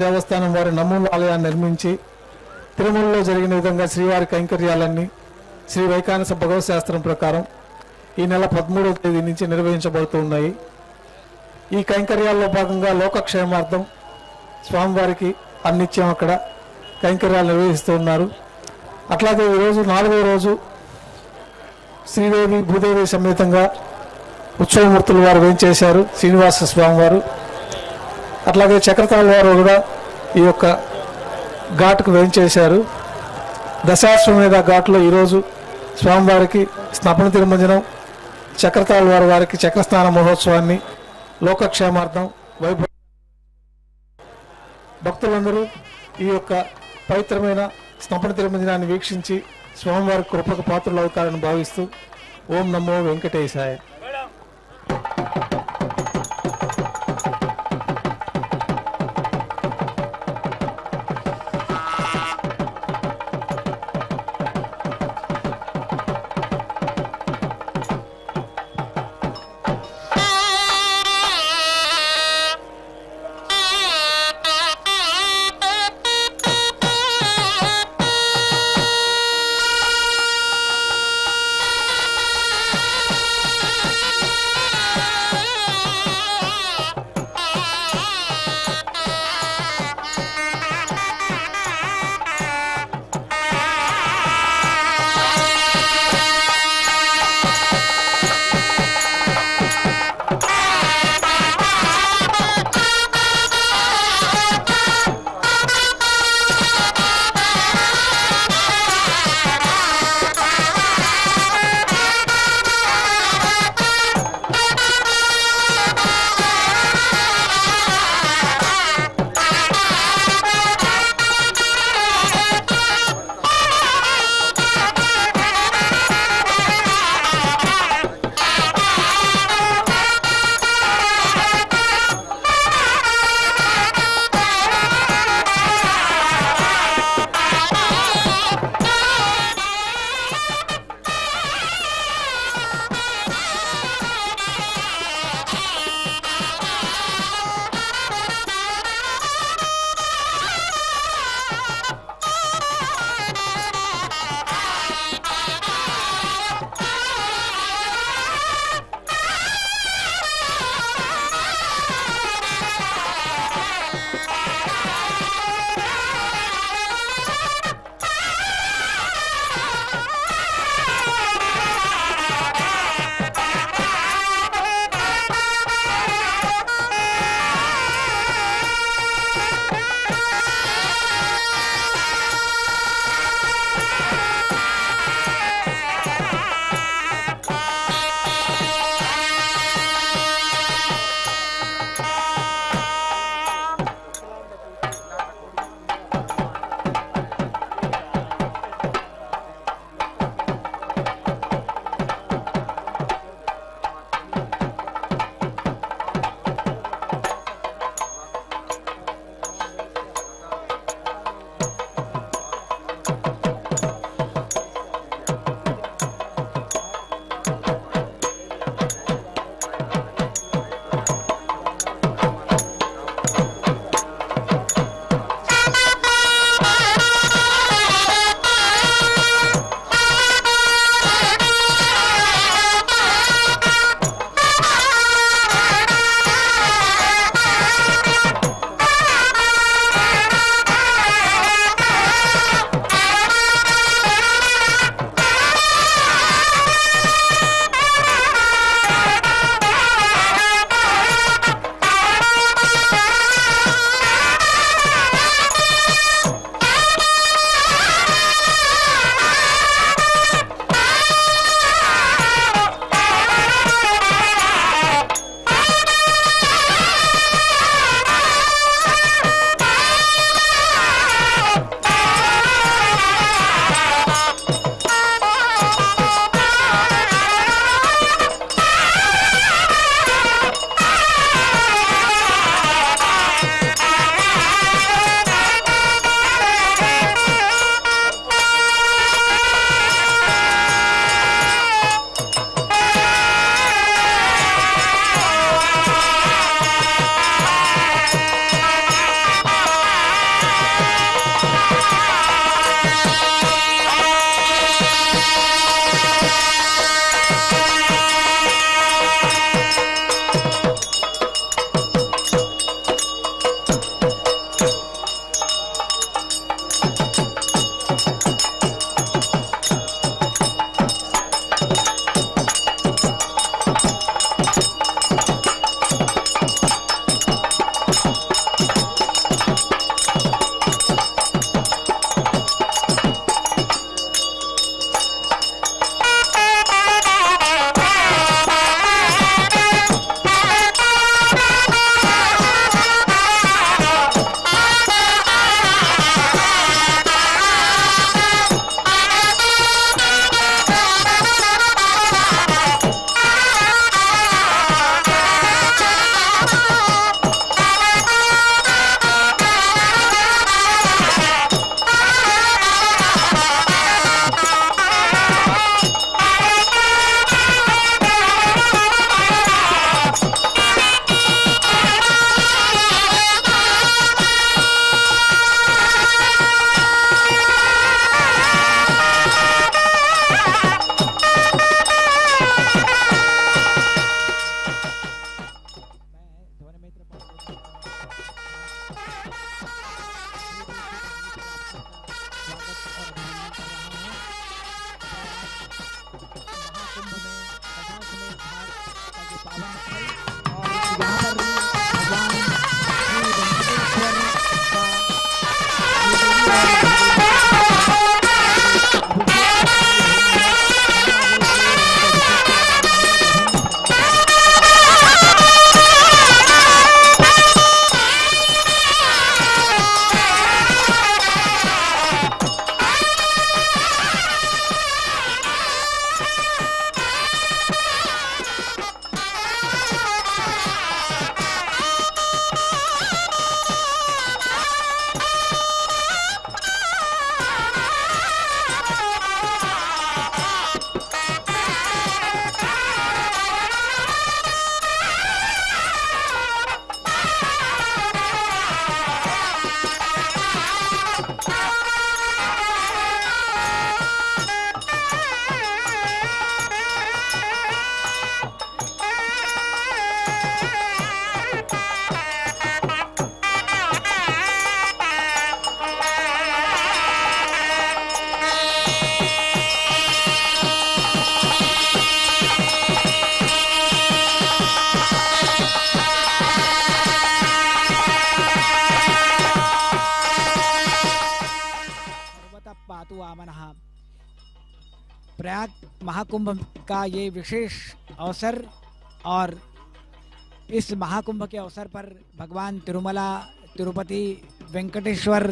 దేవస్థానం వారి నమూనా ఆలయాన్ని నిర్మించి తిరుమలలో జరిగిన విధంగా శ్రీవారి కైంకర్యాలన్నీ శ్రీ వైకానస భగవత్ శాస్త్రం ప్రకారం ఈ నెల 13వ తేదీ నుంచి నిర్వహించబడుతున్నాయి. ఈ కైంకర్యాల్లో భాగంగా లోకక్షేమార్థం స్వామివారికి అన్నిత్యం అక్కడ కైంకర్యాలు నిర్వహిస్తున్నారు. అట్లాగే ఈరోజు 4వ రోజు శ్రీదేవి భూదేవి సమేతంగా ఉత్సవమూర్తులు వారు వేయించేశారు శ్రీనివాస స్వామి వారు. అట్లాగే చక్రతాళ వారు కూడా ఈ యొక్క ఘాటుకు వేయించేశారు. దశాశ్వమేధ ఘాట్లో ఈరోజు స్వామివారికి స్నపన తిరుమంజనం, చక్రతాళ వారికి చక్రస్నాన మహోత్సవాన్ని లోకక్షేమార్థం వైభవ భక్తులందరూ ఈ యొక్క పవిత్రమైన స్నపన తిరుమంజనాన్ని వీక్షించి స్వామివారి కృపకు పాత్రలు అవుతారని భావిస్తూ ఓం నమో వెంకటేశాయ. पातु वामनः। प्रयाग महाकुंभ का ये विशेष अवसर और इस महाकुंभ के अवसर पर भगवान तिरुमला तिरुपति वेंकटेश्वर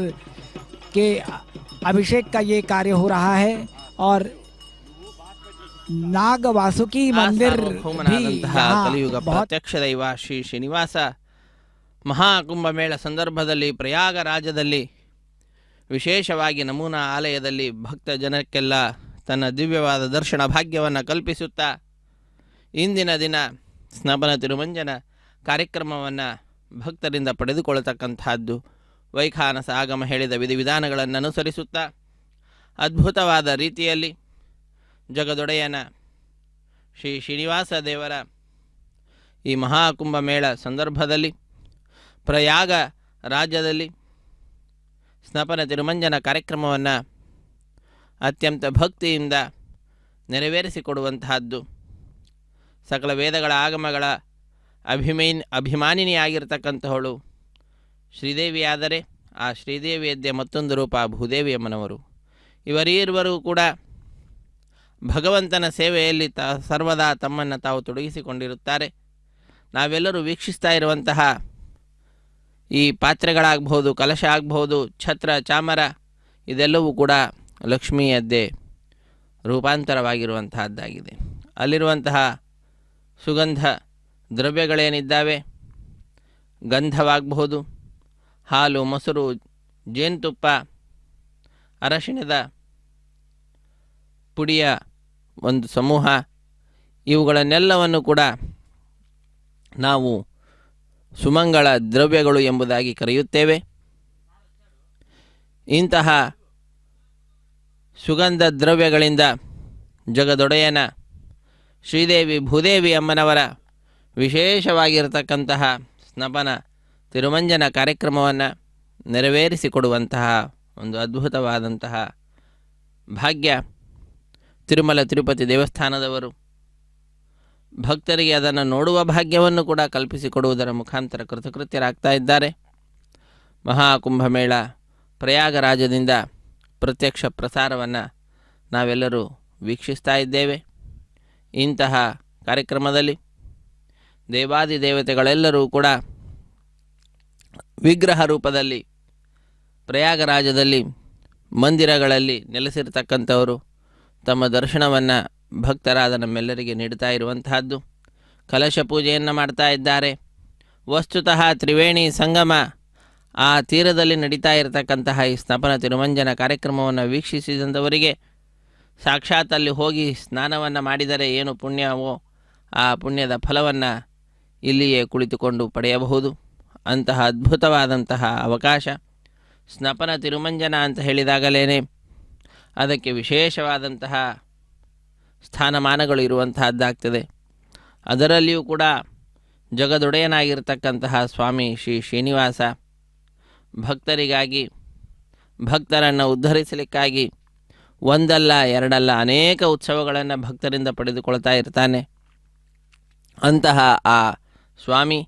के अभिषेक का ये कार्य हो रहा है और नाग वासुकी मंदिर भी ಕಲಿಯುಗ ಪ್ರತ್ಯಕ್ಷ ದೈವ ಶ್ರೀ ಶ್ರೀನಿವಾಸ ಮಹಾಕುಂಭ ಮೇಳ ಸಂದರ್ಭದಲ್ಲಿ ಪ್ರಯಾಗ ರಾಜ್ಯದಲ್ಲಿ ವಿಶೇಷವಾಗಿ ನಮೂನಾ ಆಲಯದಲ್ಲಿ ಭಕ್ತ ಜನಕ್ಕೆಲ್ಲ ತನ್ನ ದಿವ್ಯವಾದ ದರ್ಶನ ಭಾಗ್ಯವನ್ನು ಕಲ್ಪಿಸುತ್ತಾ ಇಂದಿನ ದಿನ ಸ್ನಪನ ತಿರುಮಂಜನ ಕಾರ್ಯಕ್ರಮವನ್ನು ಭಕ್ತರಿಂದ ಪಡೆದುಕೊಳ್ಳತಕ್ಕಂಥದ್ದು ವೈಖಾನಸ ಆಗಮ ಹೇಳಿದ ವಿಧಿವಿಧಾನಗಳನ್ನು ಅನುಸರಿಸುತ್ತಾ ಅದ್ಭುತವಾದ ರೀತಿಯಲ್ಲಿ ಜಗದೊಡೆಯನ ಶ್ರೀ ಶ್ರೀನಿವಾಸ ದೇವರ ಈ ಮಹಾಕುಂಭ ಮೇಳ ಸಂದರ್ಭದಲ್ಲಿ ಪ್ರಯಾಗ ರಾಜ್ಯದಲ್ಲಿ ಸ್ನಪನ ತಿರುಮಂಜನ ಕಾರ್ಯಕ್ರಮವನ್ನು ಅತ್ಯಂತ ಭಕ್ತಿಯಿಂದ ನೆರವೇರಿಸಿಕೊಡುವಂತಹದ್ದು. ಸಕಲ ವೇದಗಳ ಆಗಮಗಳ ಅಭಿಮಾನಿನಿಯಾಗಿರ್ತಕ್ಕಂಥವಳು ಶ್ರೀದೇವಿಯಾದರೆ ಆ ಶ್ರೀದೇವಿಯದ್ದೇ ಮತ್ತೊಂದು ರೂಪ ಭೂದೇವಿಯಮ್ಮನವರು. ಇವರೀರ್ವರೂ ಕೂಡ ಭಗವಂತನ ಸೇವೆಯಲ್ಲಿ ಸರ್ವದಾ ತಮ್ಮನ್ನು ತಾವು ತೊಡಗಿಸಿಕೊಂಡಿರುತ್ತಾರೆ. ನಾವೆಲ್ಲರೂ ವೀಕ್ಷಿಸ್ತಾ ಇರುವಂತಹ ಈ ಪಾತ್ರೆಗಳಾಗಬಹುದು, ಕಲಶ ಆಗಬಹುದು, ಛತ್ರ ಚಾಮರ ಇದೆಲ್ಲವೂ ಕೂಡ ಲಕ್ಷ್ಮಿಯದ್ದೇ ರೂಪಾಂತರವಾಗಿರುವಂತಹದ್ದಾಗಿದೆ. ಅಲ್ಲಿರುವಂತಹ ಸುಗಂಧ ದ್ರವ್ಯಗಳೇನಿದ್ದಾವೆ, ಗಂಧವಾಗಬಹುದು, ಹಾಲು, ಮೊಸರು, ಜೇನುತುಪ್ಪ, ಅರಶಿಣದ ಪುಡಿಯ ಒಂದು ಸಮೂಹ, ಇವುಗಳನ್ನೆಲ್ಲವನ್ನು ಕೂಡ ನಾವು ಸುಮಂಗಳ ದ್ರವ್ಯಗಳು ಎಂಬುದಾಗಿ ಕರೆಯುತ್ತೇವೆ. ಇಂತಹ ಸುಗಂಧ ದ್ರವ್ಯಗಳಿಂದ ಜಗದೊಡೆಯನ ಶ್ರೀದೇವಿ ಭೂದೇವಿ ಅಮ್ಮನವರ ವಿಶೇಷವಾಗಿರತಕ್ಕಂತಹ ಸ್ನಪನ ತಿರುಮಂಜನ ಕಾರ್ಯಕ್ರಮವನ್ನು ನೆರವೇರಿಸಿಕೊಡುವಂತಹ ಒಂದು ಅದ್ಭುತವಾದಂತಹ ಭಾಗ್ಯ ತಿರುಮಲ ತಿರುಪತಿ ದೇವಸ್ಥಾನದವರು ಭಕ್ತರಿಗೆ ಅದನ್ನು ನೋಡುವ ಭಾಗ್ಯವನ್ನು ಕೂಡ ಕಲ್ಪಿಸಿಕೊಡುವುದರ ಮುಖಾಂತರ ಕೃತಕೃತ್ಯರಾಗ್ತಾ ಇದ್ದಾರೆ. ಮಹಾಕುಂಭಮೇಳ ಪ್ರಯಾಗರಾಜದಿಂದ ಪ್ರತ್ಯಕ್ಷ ಪ್ರಸಾರವನ್ನು ನಾವೆಲ್ಲರೂ ವೀಕ್ಷಿಸ್ತಾ ಇದ್ದೇವೆ. ಇಂತಹ ಕಾರ್ಯಕ್ರಮದಲ್ಲಿ ದೇವಾದಿ ದೇವತೆಗಳೆಲ್ಲರೂ ಕೂಡ ವಿಗ್ರಹ ರೂಪದಲ್ಲಿ ಪ್ರಯಾಗರಾಜದಲ್ಲಿ ಮಂದಿರಗಳಲ್ಲಿ ನೆಲೆಸಿರ್ತಕ್ಕಂಥವರು ತಮ್ಮ ದರ್ಶನವನ್ನು ಭಕ್ತರಾದ ನಮ್ಮೆಲ್ಲರಿಗೆ ನೀಡ್ತಾ ಇರುವಂತಹದ್ದು. ಕಲಶ ಪೂಜೆಯನ್ನು ಮಾಡ್ತಾ ಇದ್ದಾರೆ. ವಸ್ತುತಃ ತ್ರಿವೇಣಿ ಸಂಗಮ ಆ ತೀರದಲ್ಲಿ ನಡೀತಾ ಇರತಕ್ಕಂತಹ ಈ ಸ್ನಪನ ತಿರುಮಂಜನ ಕಾರ್ಯಕ್ರಮವನ್ನು ವೀಕ್ಷಿಸಿದಂಥವರಿಗೆ ಸಾಕ್ಷಾತ್ ಅಲ್ಲಿ ಹೋಗಿ ಸ್ನಾನವನ್ನು ಮಾಡಿದರೆ ಏನು ಪುಣ್ಯವೋ ಆ ಪುಣ್ಯದ ಫಲವನ್ನು ಇಲ್ಲಿಯೇ ಕುಳಿತುಕೊಂಡು ಪಡೆಯಬಹುದು. ಅಂತಹ ಅದ್ಭುತವಾದಂತಹ ಅವಕಾಶ. ಸ್ನಪನ ತಿರುಮಂಜನ ಅಂತ ಹೇಳಿದಾಗಲೇ ಅದಕ್ಕೆ ವಿಶೇಷವಾದಂತಹ ಸ್ಥಾನಮಾನಗಳು ಇರುವಂತಹದ್ದಾಗ್ತದೆ. ಅದರಲ್ಲಿಯೂ ಕೂಡ ಜಗದೊಡೆಯನಾಗಿರ್ತಕ್ಕಂತಹ ಸ್ವಾಮಿ ಶ್ರೀ ಶ್ರೀನಿವಾಸ ಭಕ್ತರಿಗಾಗಿ, ಭಕ್ತರನ್ನು ಉದ್ಧರಿಸಲಿಕ್ಕಾಗಿ ಒಂದಲ್ಲ ಎರಡಲ್ಲ ಅನೇಕ ಉತ್ಸವಗಳನ್ನು ಭಕ್ತರಿಂದ ಪಡೆದುಕೊಳ್ತಾ ಇರ್ತಾನೆ. ಅಂತಹ ಆ ಸ್ವಾಮಿ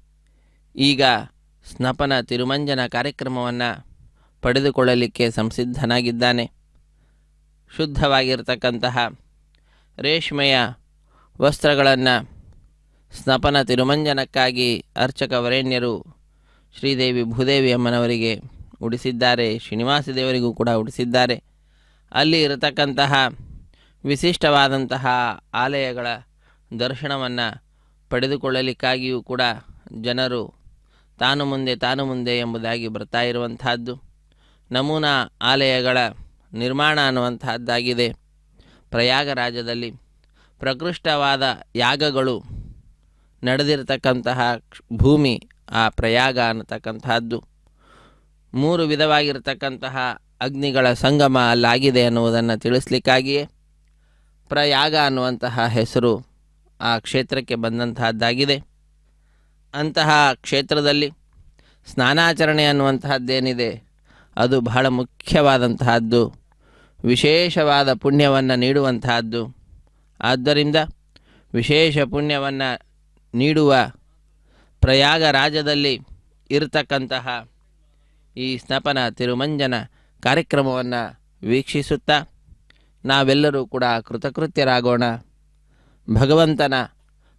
ಈಗ ಸ್ನಪನ ತಿರುಮಂಜನ ಕಾರ್ಯಕ್ರಮವನ್ನು ಪಡೆದುಕೊಳ್ಳಲಿಕ್ಕೆ ಸಂಸಿದ್ಧನಾಗಿದ್ದಾನೆ. ಶುದ್ಧವಾಗಿರ್ತಕ್ಕಂತಹ ರೇಷ್ಮೆಯ ವಸ್ತ್ರಗಳನ್ನು ಸ್ನಪನ ತಿರುಮಂಜನಕ್ಕಾಗಿ ಅರ್ಚಕ ವರೇಣ್ಯರು ಶ್ರೀದೇವಿ ಭೂದೇವಿ ಅಮ್ಮನವರಿಗೆ ಉಡಿಸಿದ್ದಾರೆ. ಶ್ರೀನಿವಾಸ ದೇವರಿಗೂ ಕೂಡ ಉಡಿಸಿದ್ದಾರೆ. ಅಲ್ಲಿ ಇರತಕ್ಕಂತಹ ವಿಶಿಷ್ಟವಾದಂತಹ ಆಲಯಗಳ ದರ್ಶನವನ್ನು ಪಡೆದುಕೊಳ್ಳಲಿಕ್ಕಾಗಿಯೂ ಕೂಡ ಜನರು ತಾನು ಮುಂದೆ ಎಂಬುದಾಗಿ ಬರ್ತಾ ಇರುವಂತಹದ್ದು. ನಮೂನಾ ಆಲಯಗಳ ನಿರ್ಮಾಣ ಅನ್ನುವಂತಹದ್ದಾಗಿದೆ. ಪ್ರಯಾಗರಾಜದಲ್ಲಿ ಪ್ರಕೃಷ್ಟವಾದ ಯಾಗಗಳು ನಡೆದಿರತಕ್ಕಂತಹ ಭೂಮಿ ಆ ಪ್ರಯಾಗ ಅನ್ನತಕ್ಕಂತಹದ್ದು. 3 ವಿಧವಾಗಿರತಕ್ಕಂತಹ ಅಗ್ನಿಗಳ ಸಂಗಮ ಅಲ್ಲಾಗಿದೆ ಅನ್ನುವುದನ್ನು ತಿಳಿಸ್ಲಿಕ್ಕಾಗಿಯೇ ಪ್ರಯಾಗ ಅನ್ನುವಂತಹ ಹೆಸರು ಆ ಕ್ಷೇತ್ರಕ್ಕೆ ಬಂದಂತಹದ್ದಾಗಿದೆ. ಅಂತಹ ಕ್ಷೇತ್ರದಲ್ಲಿ ಸ್ನಾನಾಚರಣೆ ಅನ್ನುವಂತಹದ್ದೇನಿದೆ ಅದು ಬಹಳ ಮುಖ್ಯವಾದಂತಹದ್ದು, ವಿಶೇಷವಾದ ಪುಣ್ಯವನ್ನು ನೀಡುವಂತಹದ್ದು. ಆದ್ದರಿಂದ ವಿಶೇಷ ಪುಣ್ಯವನ್ನು ನೀಡುವ ಪ್ರಯಾಗರಾಜದಲ್ಲಿ ಇರತಕ್ಕಂತಹ ಈ ಸ್ನಪನ ತಿರುಮಂಜನ ಕಾರ್ಯಕ್ರಮವನ್ನು ವೀಕ್ಷಿಸುತ್ತಾ ನಾವೆಲ್ಲರೂ ಕೂಡ ಕೃತಕೃತ್ಯರಾಗೋಣ. ಭಗವಂತನ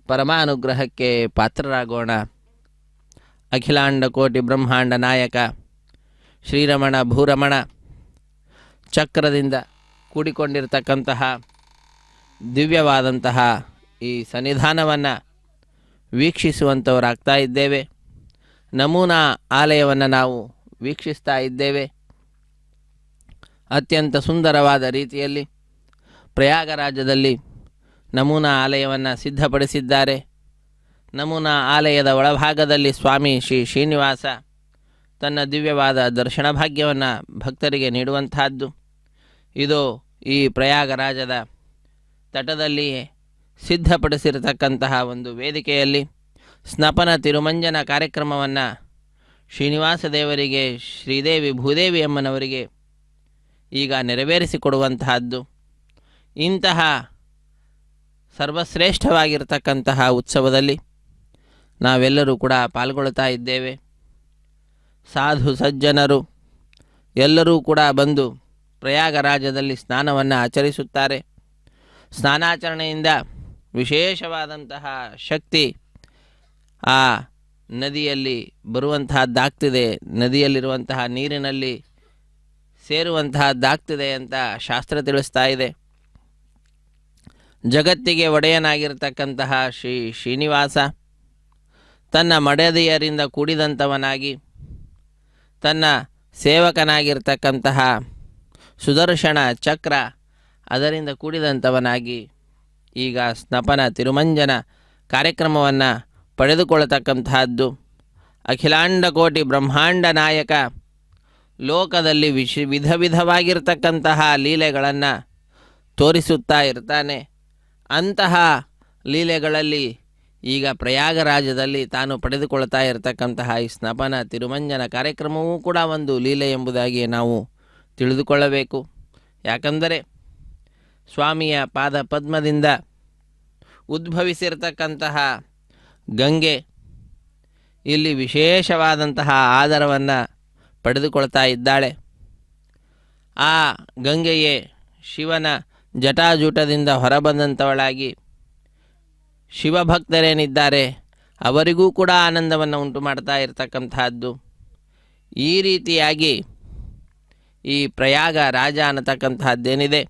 ಪರಮಾನುಗ್ರಹಕ್ಕೆ ಪಾತ್ರರಾಗೋಣ. ಅಖಿಲಾಂಡ ಕೋಟಿ ಬ್ರಹ್ಮಾಂಡ ನಾಯಕ ಶ್ರೀರಮಣ ಭೂರಮಣ ಚಕ್ರದಿಂದ ಕೂಡಿಕೊಂಡಿರತಕ್ಕಂತಹ ದಿವ್ಯವಾದಂತಹ ಈ ಸನ್ನಿಧಾನವನ್ನು ವೀಕ್ಷಿಸುವಂಥವರಾಗ್ತಾ ಇದ್ದೇವೆ. ನಮೂನಾ ಆಲಯವನ್ನು ನಾವು ವೀಕ್ಷಿಸ್ತಾ ಇದ್ದೇವೆ. ಅತ್ಯಂತ ಸುಂದರವಾದ ರೀತಿಯಲ್ಲಿ ಪ್ರಯಾಗರಾಜದಲ್ಲಿ ನಮೂನಾ ಆಲಯವನ್ನು ಸಿದ್ಧಪಡಿಸಿದ್ದಾರೆ. ನಮೂನಾ ಆಲಯದ ಒಳಭಾಗದಲ್ಲಿ ಸ್ವಾಮಿ ಶ್ರೀ ಶ್ರೀನಿವಾಸ ತನ್ನ ದಿವ್ಯವಾದ ದರ್ಶನ ಭಾಗ್ಯವನ್ನು ಭಕ್ತರಿಗೆ ನೀಡುವಂತಹದ್ದು. ಇದು ಈ ಪ್ರಯಾಗರಾಜದ ತಟದಲ್ಲಿಯೇ ಸಿದ್ಧಪಡಿಸಿರತಕ್ಕಂತಹ ಒಂದು ವೇದಿಕೆಯಲ್ಲಿ ಸ್ನಪನ ತಿರುಮಂಜನ ಕಾರ್ಯಕ್ರಮವನ್ನು ಶ್ರೀನಿವಾಸ ದೇವರಿಗೆ ಶ್ರೀದೇವಿ ಭೂದೇವಿ ಅಮ್ಮನವರಿಗೆ ಈಗ ನೆರವೇರಿಸಿಕೊಡುವಂತಹದ್ದು. ಇಂತಹ ಸರ್ವಶ್ರೇಷ್ಠವಾಗಿರ್ತಕ್ಕಂತಹ ಉತ್ಸವದಲ್ಲಿ ನಾವೆಲ್ಲರೂ ಕೂಡ ಪಾಲ್ಗೊಳ್ತಾ ಇದ್ದೇವೆ. ಸಾಧು ಸಜ್ಜನರು ಎಲ್ಲರೂ ಕೂಡ ಬಂದು ಪ್ರಯಾಗರಾಜದಲ್ಲಿ ಸ್ನಾನವನ್ನು ಆಚರಿಸುತ್ತಾರೆ. ಸ್ನಾನಾಚರಣೆಯಿಂದ ವಿಶೇಷವಾದಂತಹ ಶಕ್ತಿ ಆ ನದಿಯಲ್ಲಿ ಬರುವಂತಹದ್ದಾಗ್ತಿದೆ, ನದಿಯಲ್ಲಿರುವಂತಹ ನೀರಿನಲ್ಲಿ ಸೇರುವಂತಹದ್ದಾಗ್ತಿದೆ ಅಂತ ಶಾಸ್ತ್ರ ತಿಳಿಸ್ತಾ ಇದೆ. ಜಗತ್ತಿಗೆ ಒಡೆಯನಾಗಿರ್ತಕ್ಕಂತಹ ಶ್ರೀ ಶ್ರೀನಿವಾಸ ತನ್ನ ಮಡದಿಯರಿಂದ ಕೂಡಿದಂಥವನಾಗಿ ತನ್ನ ಸೇವಕನಾಗಿರ್ತಕ್ಕಂತಹ ಸುದರ್ಶನ ಚಕ್ರ ಅದರಿಂದ ಕೂಡಿದಂಥವನಾಗಿ ಈಗ ಸ್ನಪನ ತಿರುಮಂಜನ ಕಾರ್ಯಕ್ರಮವನ್ನು ಪಡೆದುಕೊಳ್ಳತಕ್ಕಂತಹದ್ದು. ಅಖಿಲಾಂಡ ಕೋಟಿ ಬ್ರಹ್ಮಾಂಡ ನಾಯಕ ಲೋಕದಲ್ಲಿ ವಿಧ ವಿಧವಾಗಿರ್ತಕ್ಕಂತಹ ಲೀಲೆಗಳನ್ನು ತೋರಿಸುತ್ತಾ ಇರ್ತಾನೆ. ಅಂತಹ ಲೀಲೆಗಳಲ್ಲಿ ಈಗ ಪ್ರಯಾಗರಾಜದಲ್ಲಿ ತಾನು ಪಡೆದುಕೊಳ್ತಾ ಇರತಕ್ಕಂತಹ ಈ ಸ್ನಪನ ತಿರುಮಂಜನ ಕಾರ್ಯಕ್ರಮವೂ ಕೂಡ ಒಂದು ಲೀಲೆ ಎಂಬುದಾಗಿ ನಾವು ತಿಳಿದುಕೊಳ್ಳಬೇಕು. ಯಾಕಂದರೆ ಸ್ವಾಮಿಯ ಪಾದ ಪದ್ಮದಿಂದ ಉದ್ಭವಿಸಿರ್ತಕ್ಕಂತಹ ಗಂಗೆ ಇಲ್ಲಿ ವಿಶೇಷವಾದಂತಹ ಆದರವನ್ನು ಪಡೆದುಕೊಳ್ತಾ ಇದ್ದಾಳೆ. ಆ ಗಂಗೆಯೇ ಶಿವನ ಜಟಾಜೂಟದಿಂದ ಹೊರಬಂದಂಥವಳಾಗಿ ಶಿವಭಕ್ತರೇನಿದ್ದಾರೆ ಅವರಿಗೂ ಕೂಡ ಆನಂದವನ್ನು ಉಂಟು ಮಾಡ್ತಾ ಇರತಕ್ಕಂತಹದ್ದು. ಈ ರೀತಿಯಾಗಿ ಈ ಪ್ರಯಾಗ ರಾಜ ಅನ್ನತಕ್ಕಂತಹದ್ದೇನಿದೆ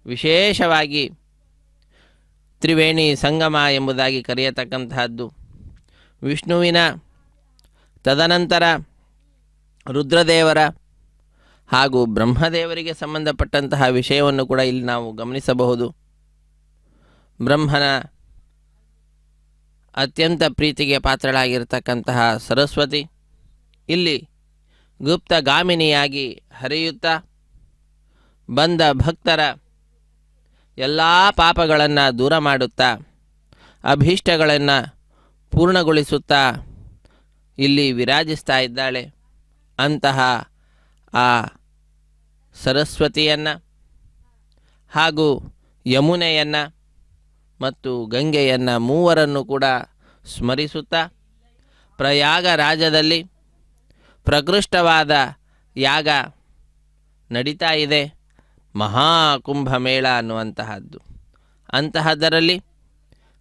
ವಿಶೇಷವಾಗಿ ತ್ರಿವೇಣಿ ಸಂಗಮ ಎಂಬುದಾಗಿ ಕರೆಯತಕ್ಕಂತಹದ್ದು. ವಿಷ್ಣುವಿನ ತದನಂತರ ರುದ್ರದೇವರ ಹಾಗೂ ಬ್ರಹ್ಮದೇವರಿಗೆ ಸಂಬಂಧಪಟ್ಟಂತಹ ವಿಷಯವನ್ನು ಕೂಡ ಇಲ್ಲಿ ನಾವು ಗಮನಿಸಬಹುದು. ಬ್ರಹ್ಮನ ಅತ್ಯಂತ ಪ್ರೀತಿಗೆ ಪಾತ್ರಳಾಗಿರ್ತಕ್ಕಂತಹ ಸರಸ್ವತಿ ಇಲ್ಲಿ ಗುಪ್ತಗಾಮಿನಿಯಾಗಿ ಹರಿಯುತ್ತಾ ಬಂದ ಭಕ್ತರ ಎಲ್ಲ ಪಾಪಗಳನ್ನು ದೂರ ಮಾಡುತ್ತಾ ಅಭೀಷ್ಟಗಳನ್ನು ಪೂರ್ಣಗೊಳಿಸುತ್ತಾ ಇಲ್ಲಿ ವಿರಾಜಿಸ್ತಾ ಇದ್ದಾಳೆ. ಅಂತಹ ಆ ಸರಸ್ವತಿಯನ್ನು ಹಾಗೂ ಯಮುನೆಯನ್ನು ಮತ್ತು ಗಂಗೆಯನ್ನು ಮೂವರನ್ನು ಕೂಡ ಸ್ಮರಿಸುತ್ತಾ ಪ್ರಯಾಗ ರಾಜ್ಯದಲ್ಲಿ ಪ್ರಕೃಷ್ಟವಾದ ಯಾಗ ನಡೀತಾ ಇದೆ, ಮಹಾಕುಂಭಮೇಳ ಅನ್ನುವಂತಹದ್ದು. ಅಂತಹದ್ದರಲ್ಲಿ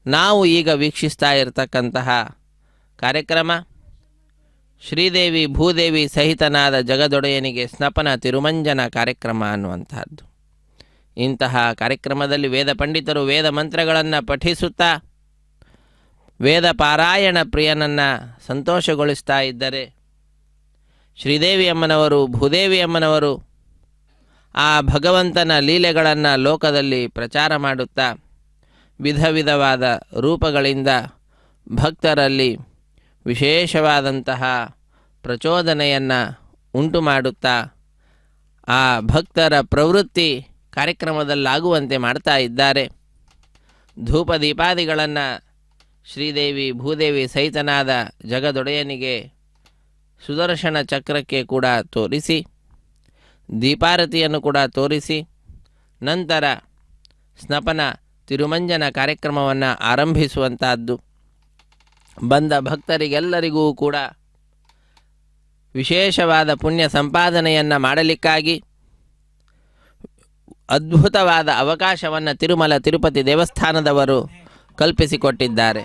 ನಾವು ಈಗ ವೀಕ್ಷಿಸ್ತಾ ಇರತಕ್ಕಂತಹ ಕಾರ್ಯಕ್ರಮ ಶ್ರೀದೇವಿ ಭೂದೇವಿ ಸಹಿತನಾದ ಜಗದೊಡೆಯನಿಗೆ ಸ್ನಪನ ತಿರುಮಂಜನ ಕಾರ್ಯಕ್ರಮ ಅನ್ನುವಂತಹದ್ದು. ಇಂತಹ ಕಾರ್ಯಕ್ರಮದಲ್ಲಿ ವೇದ ಪಂಡಿತರು ವೇದ ಮಂತ್ರಗಳನ್ನು ಪಠಿಸುತ್ತಾ ವೇದ ಪಾರಾಯಣ ಪ್ರಿಯನನ್ನು ಸಂತೋಷಗೊಳಿಸ್ತಾ ಇದ್ದರೆ, ಶ್ರೀದೇವಿ ಅಮ್ಮನವರು ಭೂದೇವಿ ಅಮ್ಮನವರು ಆ ಭಗವಂತನ ಲೀಲೆಗಳನ್ನು ಲೋಕದಲ್ಲಿ ಪ್ರಚಾರ ಮಾಡುತ್ತಾ ವಿಧ ವಿಧವಾದ ರೂಪಗಳಿಂದ ಭಕ್ತರಲ್ಲಿ ವಿಶೇಷವಾದಂತಹ ಪ್ರಚೋದನೆಯನ್ನು ಉಂಟು ಮಾಡುತ್ತಾ ಆ ಭಕ್ತರ ಪ್ರವೃತ್ತಿ ಕಾರ್ಯಕ್ರಮದಲ್ಲಾಗುವಂತೆ ಮಾಡ್ತಾ ಇದ್ದಾರೆ. ಧೂಪ ದೀಪಾದಿಗಳನ್ನು ಶ್ರೀದೇವಿ ಭೂದೇವಿ ಸಹಿತನಾದ ಜಗದೊಡೆಯನಿಗೆ ಸುದರ್ಶನ ಚಕ್ರಕ್ಕೆ ಕೂಡ ತೋರಿಸಿ, ದೀಪಾರತಿಯನ್ನು ಕೂಡ ತೋರಿಸಿ, ನಂತರ ಸ್ನಪನ ತಿರುಮಂಜನ ಕಾರ್ಯಕ್ರಮವನ್ನು ಆರಂಭಿಸುವಂತಹದ್ದು. ಬಂದ ಭಕ್ತರಿಗೆಲ್ಲರಿಗೂ ಕೂಡ ವಿಶೇಷವಾದ ಪುಣ್ಯ ಸಂಪಾದನೆಯನ್ನು ಮಾಡಲಿಕ್ಕಾಗಿ ಅದ್ಭುತವಾದ ಅವಕಾಶವನ್ನು ತಿರುಮಲ ತಿರುಪತಿ ದೇವಸ್ಥಾನದವರು ಕಲ್ಪಿಸಿಕೊಟ್ಟಿದ್ದಾರೆ.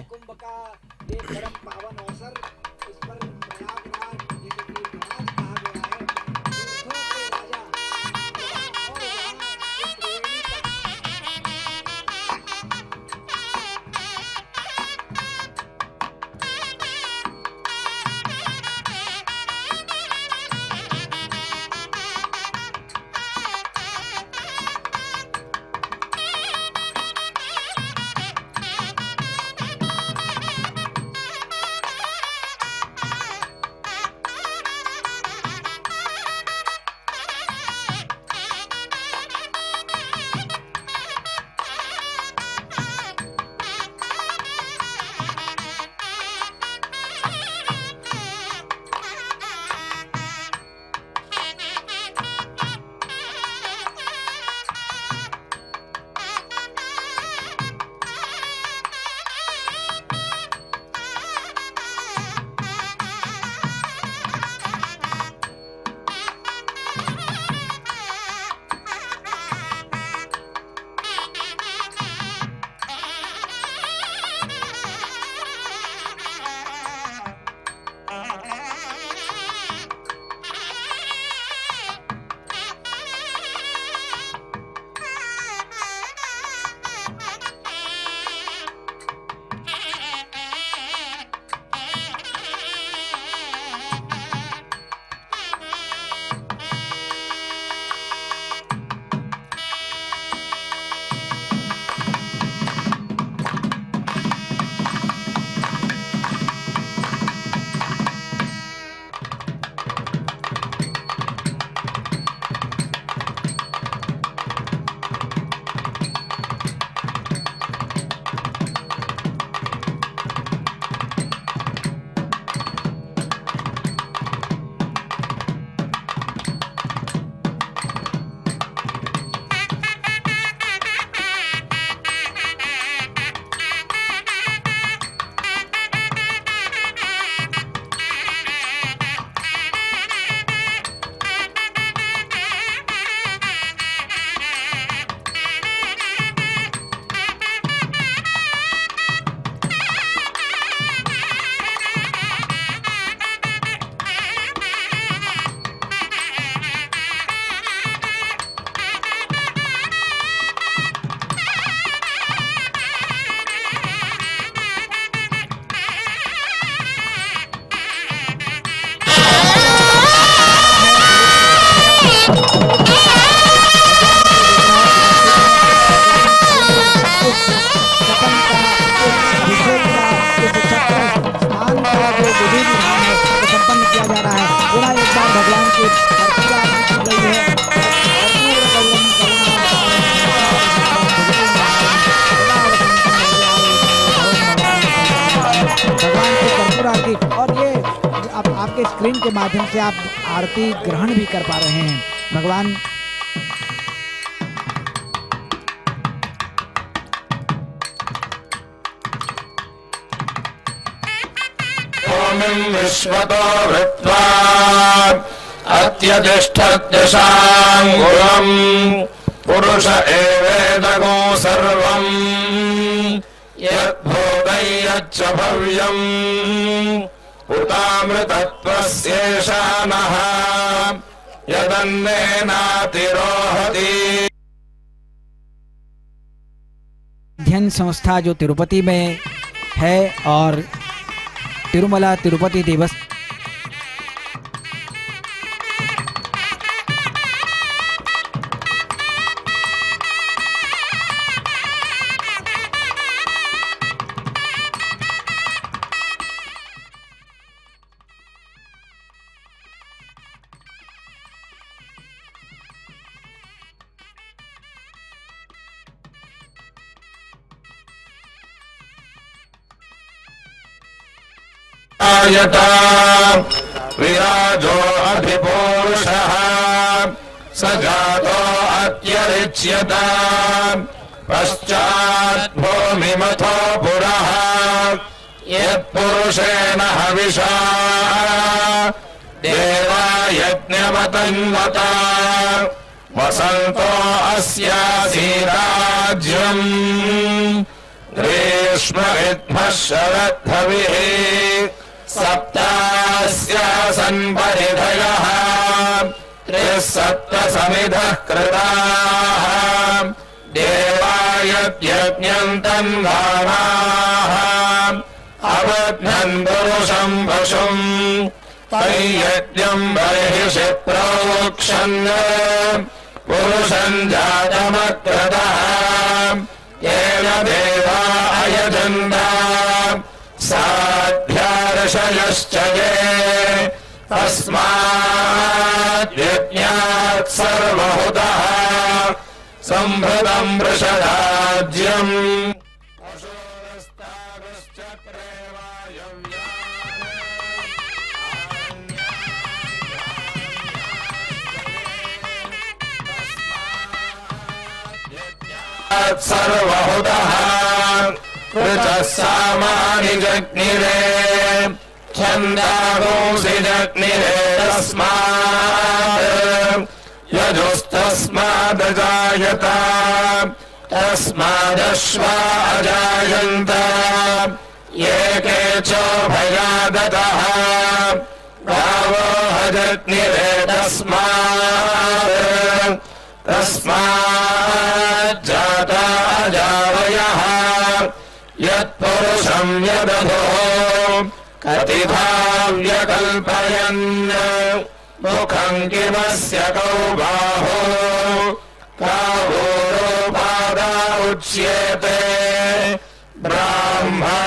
आपके स्क्रीन के माध्यम से आप आरती ग्रहण भी कर पा रहे हैं। भगवान भूमिम् विश्वतो वृत्वा अत्यतिष्ठत्यशाङ्गुलम् पुरुष एवेदगो सर्वम् यद्भूतम् यच्च भव्यम् उतामृतत्वस्येषानः यदन्नेनातिरोहति। अध्ययन संस्था जो तिरुपति में है और तिरुमला तिरुपति दिवस विराजो अभिपूरुषः स जातो अत्यरिच्यत पश्चात् भूमिमथो पुरः यत्पुरुषेण हविषा देवा यज्ञमतन्वता वसन्तो अस्यासीराज्यम् ग्रीष्म विद्मः शरद्धविः सप्तास्यासन् परिधयः त्रिः सप्तसमिधः कृताः देवा यज्ञम् तन्वाणाः अवध्नन् पुरुषम् पशुम् तैयज्ञम् बर्हिषि प्रोक्षन् पुरुषम् जातमक्रतः येन देवा अयजन्त साध्यार्षयश्च ये तस्मात् यज्ञात् सर्वहुतः सम्भृतम् वृषराज्यम् सर्वहुतः ऋचः सामानि जग्निरे छन्दांसि जग्निरे तस्मात् यजुस्तस्मादजायत तस्मादश्वा अजायन्त ये केचोभयादतः गावो हजग्निरे तस्मात् जाता अजावयः यत्पुरुषम् यदधो कतिधा व्यकल्पयन् मुखम् किमस्य कौ बाहो कावोरोपादा उच्येते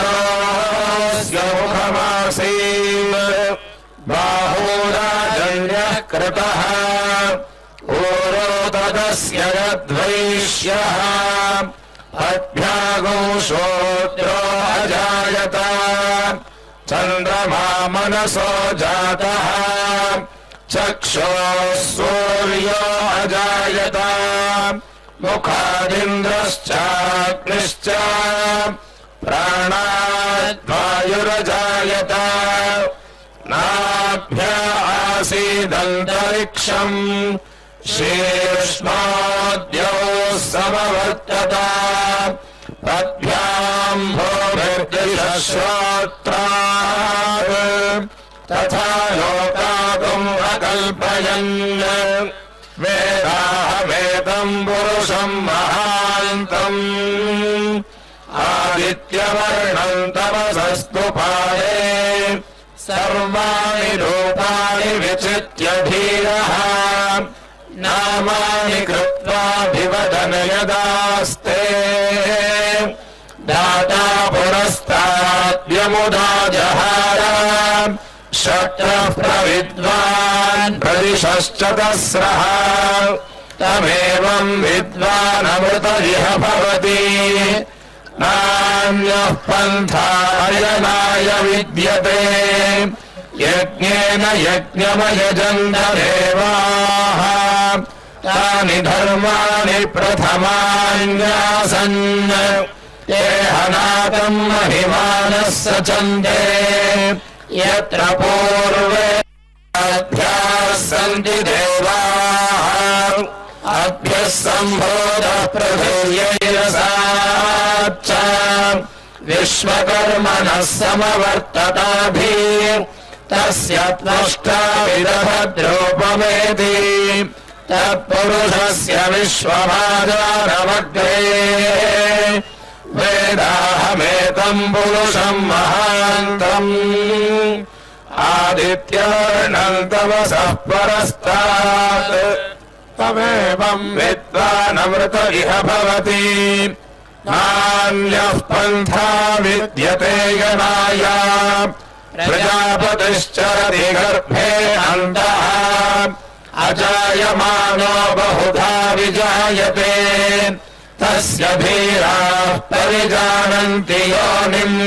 ब्राह्मणोऽस्य मुखमासीत् बाहुराजन्यः कृतः ओरोतदस्य यद्वैश्यः अभ्यागो श्रोत्रो अजायत चन्द्रमा मनसो जातः चक्षुः सूर्यो अजायत मुखादिन्द्रश्चाग्निश्च प्राणात् वायुरजायत नाभ्य आसीदन्तरिक्षम् शीर्ष्णोद्योः समवर्तत पद्भ्याम् भूमिर्दिशश्रोत्रात् तथा लोकागुम् अकल्पयन् वेदाहमेतम् पुरुषम् महान्तम् आदित्यवर्णम् तमसस्तु पादे सर्वाणि रूपाणि विचित्य धीरः नामानि कृत्वाभिवदन यदास्ते दाता पुरस्ताद्यमुदा जहार शत्रः प्रविद्वान् प्रदिशश्चतस्रः तमेवम् विद्वानमृत इह भवति नान्यः पन्थायनाय विद्यते यज्ञेन यज्ञमयजन्त देवाः तानि धर्माणि प्रथमान्यासन् ते हनातम् महिमानः सचन्ते यत्र पूर्वे अभ्याः सन्ति देवाः अभ्यः सम्भूतः पृथिव्यैरसाच्च विश्वकर्मणः समवर्तताभिः तस्य त्वष्टाविदभद्रूपमेति तत्पुरुषस्य विश्वमादारमग्रे वेदाहमेतम् पुरुषम् महान्तम् आदित्यवर्णम् तमसः परस्तात् तमेवम् विद्वानमृत इह भवति नान्यः पन्था विद्यते गणाय प्रजापतिश्चरति गर्भे अन्तः अजायमानो बहुधा विजायते तस्य धीराः परिजानन्ति योनिम्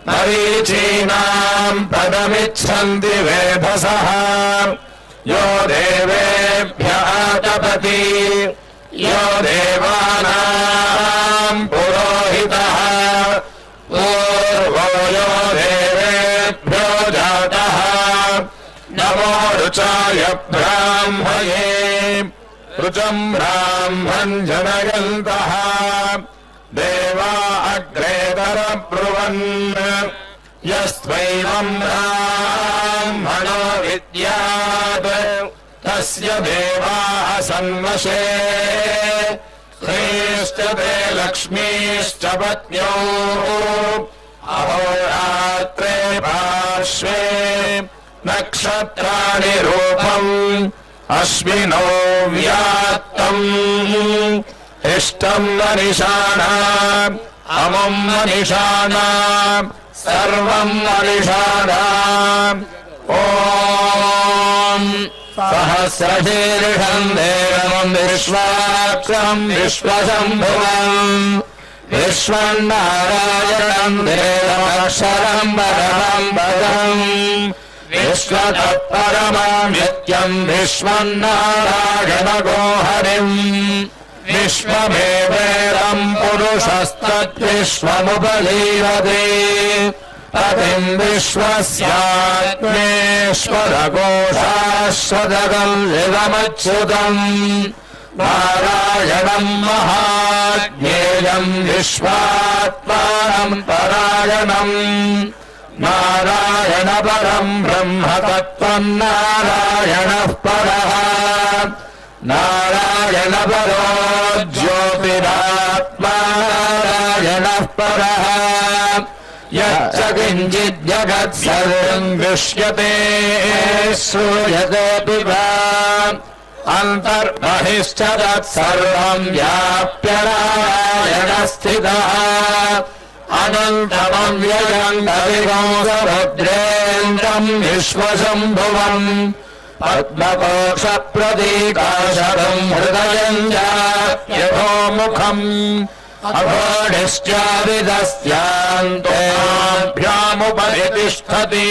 मरीचीनाम् पदमिच्छन्ति वेधसः यो देवेभ्यः तपति यो देवानाम् पुरोहितः पूर्वो यो देवेभ्यो जातः नमो रुचाय ब्राह्मये रुचम् ब्राह्मम् जनयन्तः देवा अग्रेतरब्रुवन् यस्त्वैवम् ब्राह्मणो विद्यात् तस्य देवाः सन्वशे श्रीश्च ते लक्ष्मीश्च पत्न्यो अहोरात्रे पार्श्वे नक्षत्राणि रूपम् अश्विनो व्यात्तम् इष्टम् मनिषाणाम् अमुम् मनिषाणाम् सर्वम् मनिषाणाम् ॐ सहस्रशीर्षम् देवम् विश्वाक्षम् विश्वशम्भुवम् विश्वम् नारायणम् देवमक्षरम् परमम् पदम् विश्वतत्परमाम् नित्यम् विश्वम् नारायणगो हरिम् विश्वमेवेदम् पुरुषस्तद्विश्वमुपजीवते पतिम् विश्वस्यात्मेश्वरघोषाश्वतकम् शिवमच्युतम् नारायणम् महाज्ञेयम् विश्वात्मानम् परायणम् नारायण परम् ब्रह्म तत्त्वम् नारायणः परः नारायण परो ज्योतिरात्मा नारायणः परः यच्च किञ्चित् जगत् सर्वम् दृश्यते श्रूयतेऽपि वा अन्तर्बहिश्च तत्सर्वम् व्याप्य नारायणः स्थितः अनन्तमव्ययम् कविगोसमुद्रेन्द्रम् विश्वशम्भुवम् पद्मकोशप्रतीकाशरम् हृदयम् चाप्यधोमुखम् अघोढिश्चाविदस्यान्तोभ्यामुपरितिष्ठति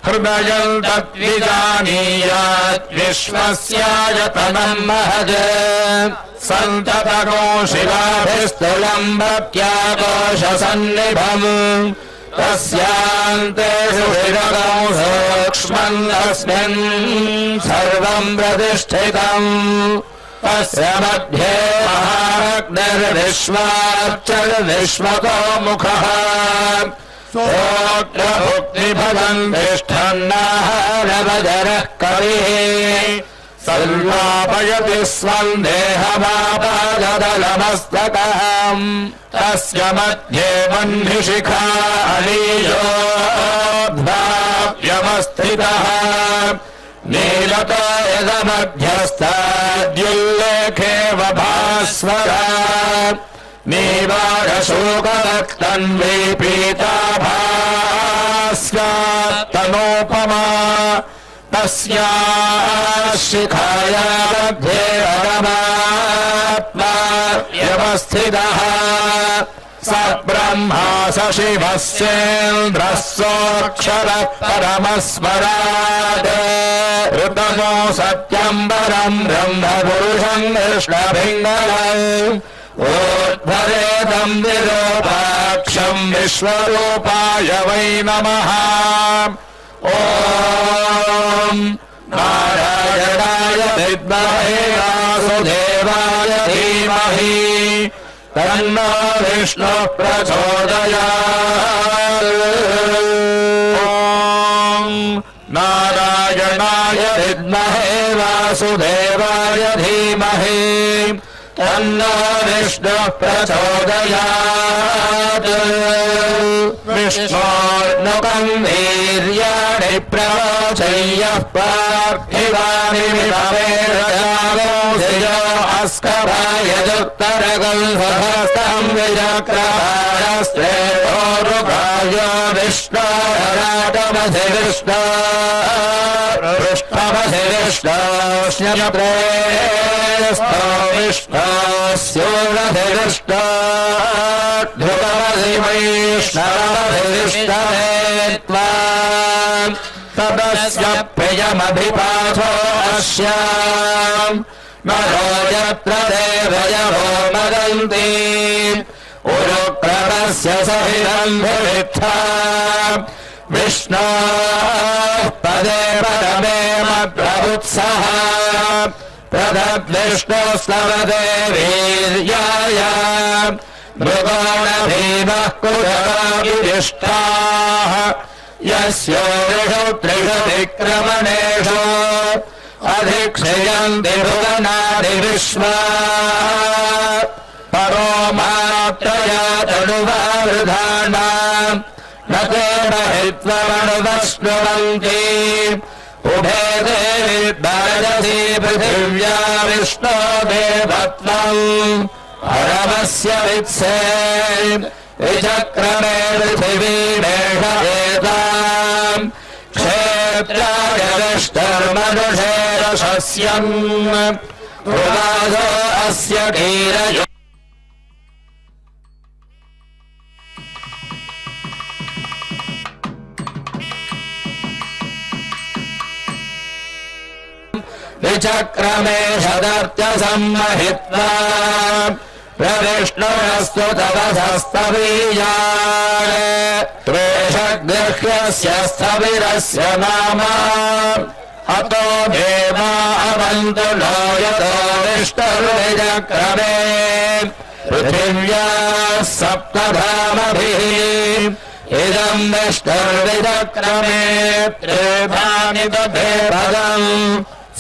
हृदयम् तद्विजानीयात् विश्वस्यायतनम् महज सन्ततको शिवाभिस्तुलम् भक्त्याकोशसन्निभम् तस्यान्तेषु विरगौ सूक्ष्मम् तस्मिन् सर्वम् प्रतिष्ठितम् तस्य मध्ये महाग्निर्विश्वाक्षरविश्वतो मुखः श्रोत्रभुक्तिफलम् तिष्ठन्नाहारवजरः कविः सर्वापयति स्वम् देहमापादलमस्तकम् तस्य मध्ये वह्निशिखा अलीयोऽभ्याप्यवस्थितः नीलतो यदमध्यस्ताद्युल्लेखेव भास्वरा नीवारशोकरक्तन्वी पीताभास्यात्तनोपमा तस्याः शिखाया मध्ये परमात्मा व्यवस्थितः स ब्रह्मा स शिवः सेन्द्रः सोऽक्षरः परमस्मरात् ऋतमो सत्यम् परम् ब्रह्म पुरुषम् कृष्णपिङ्गलम् ऊर्ध्वरेदम् विरूपाक्ष ॐ विश्वरूपाय वै नमः ॐ नारायणाय विद्महे वासुदेवाय धीमहि तन्नो विष्णुः प्रचोदयात् ॐ नारायणाय विद्महे वासुदेवाय धीमहि तन्नो विष्णुः प्रचोदयात् विष्णोर्नुकम् वीर्याणि प्रवोचय्यः पार्थिवानि विभवेरजागोऽधियो अस्कभायदुत्तरगल्भहस्तम् विचक्रभारस्त्रेतोरुभायो विष्णोरराटमधिविष्णो पृष्ठमधिविष्णोऽस्यप्रेस्तो विष्णोऽस्योरधिविष्णो ध्रुवमधिवैष्णवमधिविष्णवे त्वा तदस्य प्रियमभिपाथो अस्याम् नरो यत्र देवयवो मदन्ति उरुक्रमस्य सहितम् विविक्था विष्णोः पदे परमे मद्भवुत्सः प्रदद्विष्णुस्तवदे वीर्याय मृगोणभीमः कुरवागिरिष्टाः यस्योरिषु त्रिषु विक्रमणेषु अधिक्षयन्ति भुवनानि विश्वा परो मात्रया तनुवावृधानाम् न तेन हित्वमणुवश्नुवन्ति उभे देवि भारती पृथिव्या विष्णो देवत्वम् परमस्य वित्से विचक्रमे पृथिवीमेष एताम् क्षेत्राय विष्टर्मनुषेरशस्यम् उवासो अस्य कीरयो विचक्रमे शदर्त्यसम्महित्वा प्रविष्णुरस्तु तवधस्तवीयान् त्वेषगृह्यस्य स्थविरस्य नाम अतो देवा अवन्तु नो यतो विष्णुर्विचक्रमे पृथिव्याः सप्तधामभिः इदम् विष्णुर्विचक्रमे त्रेधानि दधे पदम्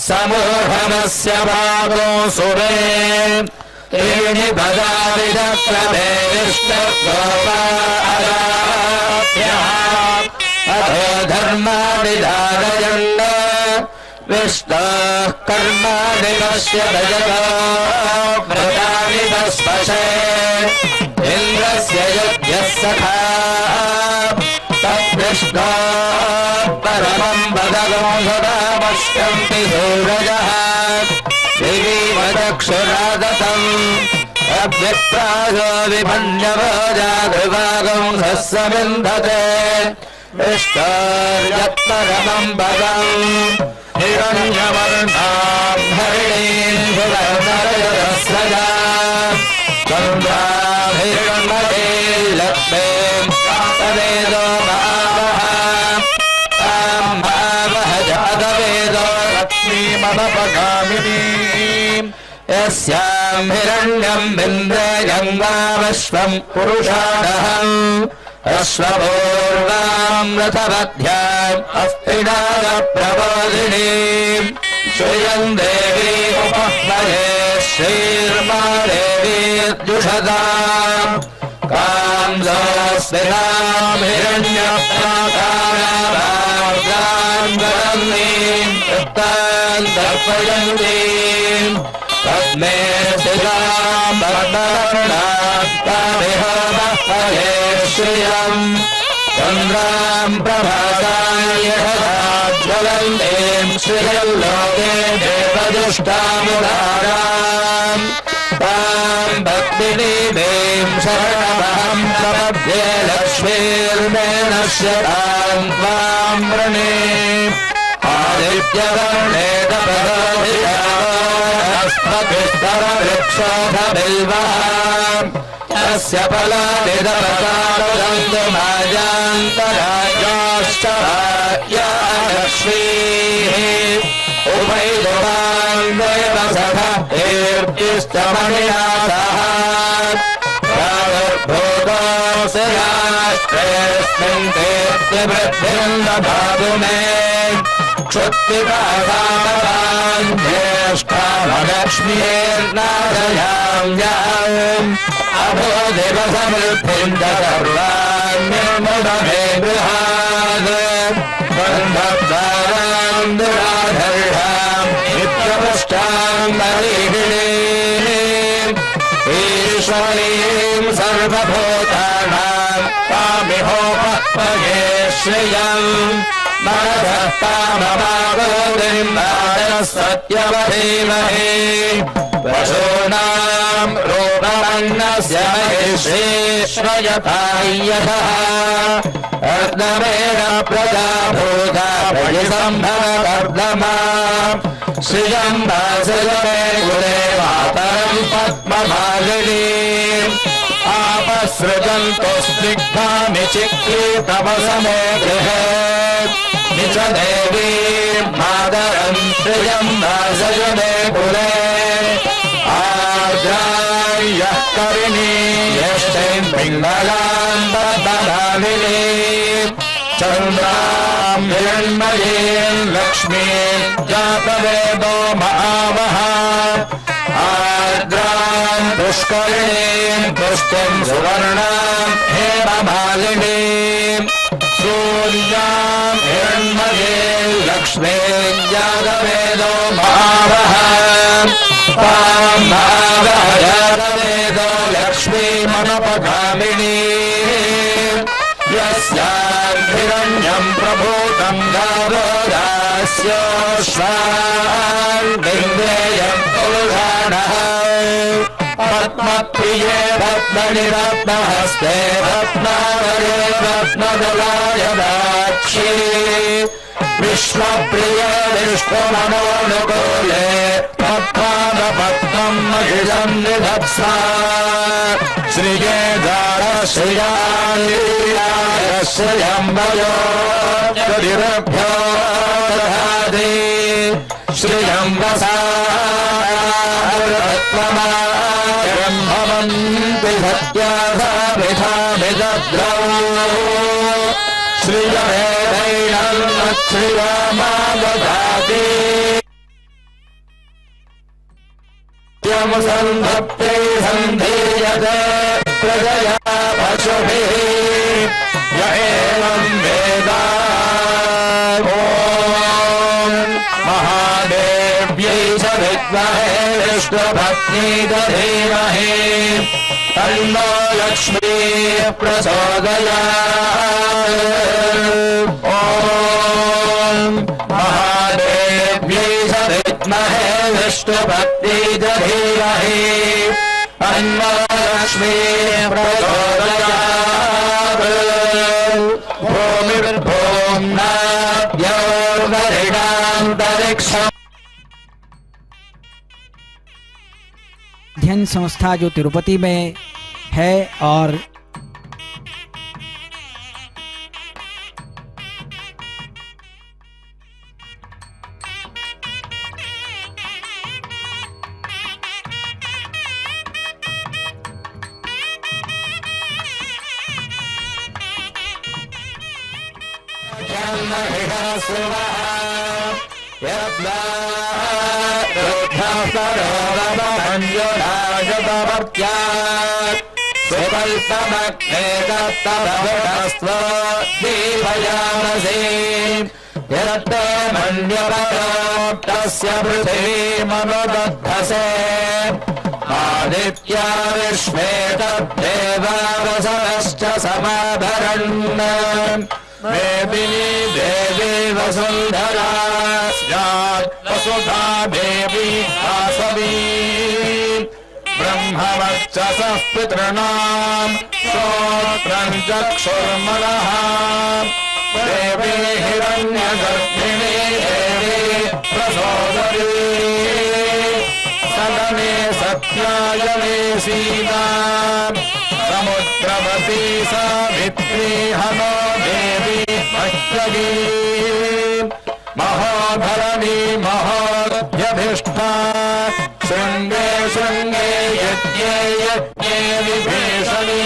समूहमस्य भागो सुरे त्रीणि पदा विचक्रमे विष्णुर्गोपाराभ्यः अथो धर्माणि धारयन् विष्णोः कर्माणि पश्यत जगो व्रतानि तस्पशे इन्द्रस्य यज्ञः सखा तद्विष्णो परमम् पदगो सदा पश्यन्ति सूरजः दिवीव चक्षुरादतम् अव्यक्तायो विभन्यवोजागृभागम् हस्समिन्धते विष्णोर्यत्परमम् पदम् हिरण्यवर्णाम् हरिणीम् सुवर्णरजतस्रजा चन्द्राभिर्मतीम् लक्ष्मीम् जातवेदो भावः ताम् भावः जातवेदो लक्ष्मीमनपगामिनीम् यस्याम् हिरण्यम् विन्द्रेयम् वामश्वम् पुरुषाणहम् अश्वपूर्वाम् रथवध्याम् अस्तिनादप्रबोधिनीम् श्रियम् देवी उपह्मये श्रीर्मा देवीर्जुषताम् कांसोऽस्मिनाम् हिरण्यप्राकाराम् वदन्तीम् वृत्ताम् दर्पयन्तीम् तस्मे स्थिताम् वर्णवर्णात्तामिह मह्मये श्रियम् चन्द्राम् प्रभासाय ज्वलन्तीम् श्रियल्लोके देवदुष्टामुदाराम् ताम् भक्तिनीमीम् शरणमहम् प्रपद्ये लक्ष्मीर्मे नश्यताम् त्वाम् वृणे आदित्यवर्णे तपदोभिस्तरवृक्षोधबिल्वः तस्य फलानिदपकारुद बन्धुमाजान्तराजाश्च राज्ञालक्ष्मीः उभयदुवान् देवसखः कीर्तिश्चमनिनाथः प्रादुर्भूतोऽसि राष्ट्रेऽस्मिन् कीर्तिवृद्धिं ददातु मे क्षुत्पिपासामतान् ज्येष्ठामलक्ष्मीर्नाशयाम्याम् अभोदिवसमृद्धिं च सर्वान् निर्मुदमे गृहात् बन्धद्वारान् दुराधर्षाम् नित्यपुष्टाम् बलिहिणीम् ईश्वरीम् सर्वभूतानां तामिहोपत्महे श्रियम् मनसत्ताममागोदिम् सत्यवधीमहे पशूनां रूपमन्नस्य महिषेश्वयतायतः अर्धमेण प्रजाभूता परिसम्भववर्धमा श्रियं वासुदेवे कुले मातरं पद्ममालिनीम् आपसृजन्तु स्निग्धानि चिक्रीतमसमे गृहे निज देवीं मातरं श्रियं वासुदेवे कुले आर्द्रायः करिणी यश्चैं पिङ्गलां पद्ममालिनीम् चन्द्रां हिरण्मयीं लक्ष्मीं जातवेदो महामः आर्द्रां पुष्करिणीं पुष्टिं सुवर्णां हेममालिनीं सूर्यां हिरण्मयीं लक्ष्मीं जातवेदो महामः तां महामः जातवेदो लक्ष्मीमनुपगामिनीं यस्यां हिरण्यं प्रभूतं गावो दास्योश्वान् बिन्देयं पुरुषाणः पद्मप्रिये पद्मनिरत्नहस्ते रत्नाकरे रत्नदलायदाक्षी विश्वप्रिये विष्णुमनोनुकूले पद्मादपद्मं महिषं निधत्सा श्रिये दारश्रियाय श्रियं वयो यदिरभ्यो दधाति श्रियं वसारत्वमायं भवन्ति सत्यासामिधामि दद्रौ श्रियमेवैनं श्रियमादधाति यमुसन्धत्ते सन्धीयते प्रजया पशुभिः य एवं वेद ॐ महादेव्यै च विद्महे विष्णुपत्नी च धीमहि तन्नो लक्ष्मीः प्रचोदयात् ॐ महादेव्यै च विद्महे विष्णुपत्नी च धीमहि तन्नो लक्ष्मीः प्रचोदयात् भूमिर्भूम्नाद्योर्वरिणान्तरिक्षम् अध्ययन संस्था जो तिरुपति में है और यत्ते मन्यवयोक्तस्य पृथिवीमनुदद्धसे आदित्या विश्वे तद्देवावसनश्च समाधरन् मेदिनी देवी वसुन्धरा स्यात् वसुधा देवी वासवी ब्रह्मवर्चसः पितॄणां श्रोत्रं चक्षुर्मनः देवी हिरण्यगर्भिणी देवी प्रचोदरी सदने सत्यायने सीता समुद्रवती सावित्री हनो देवी मह्यगी महोधरणी महोदध्यधिष्ठा शृंगे शृंगे यज्ञे यज्ञे विभीषणी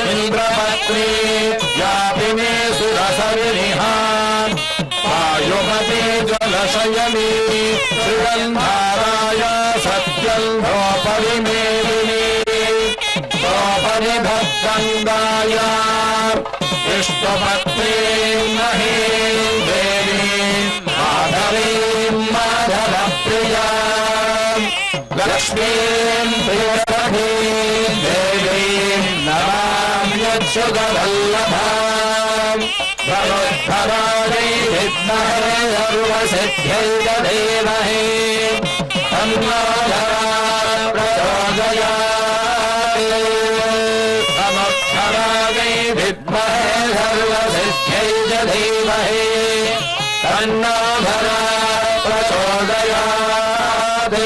इंद्रपत्नी व्यापिनी सुरसरिहा वायुमती जलशयनी श्रीगंधाराय सत्यल्भोपरिमेदिनी परिभद्गंगाय विष्णुपत्नी महीं देवी माधवीं माधवप्रिया लक्ष्मीं प्रियसखीं देवीं नमाम्यच्युतवल्लभाम् धनुर्धरायै विद्महे सर्वसिद्ध्यै च धीमहि तन्नो धरा प्रचोदयात् धनुर्धरायै विद्महे सर्वसिद्ध्यै च धीमहि तन्नो धरा प्रचोदयात्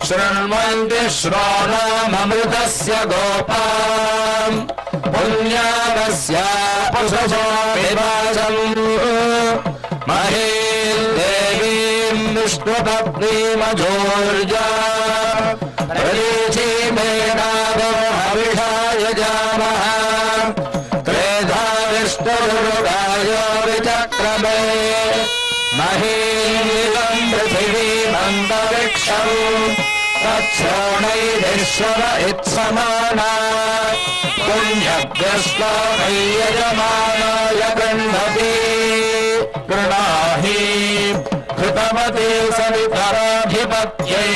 शृण्वन्ति श्रोणाममृतस्य गोपाम् पुण्यावस्य पुषसो विभासम् महीं देवीं विष्णुपत्नीमजोर्जा प्रतीचीमेनादो हविषाय जामः त्रेधा विष्णुरुगायो विचक्रमे महीं पृथिवीमन्तरिक्षम् तच्छोणैरेश्वर इत्समाना पुण्यग्रश्लोकैर्यजमानाय गृह्णति गृणाहि कृतवती सवितराधिपत्यै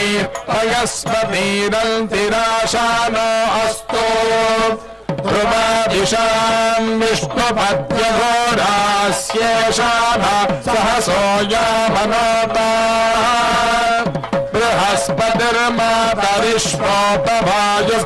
पयस्पतिरन्तिराशानो अस्तु ध्रुवादिशां विष्णुपत्यघोरास्येषाभा सहसो यामनोता बृहस्पतिर्मातरिष्पोतवायुः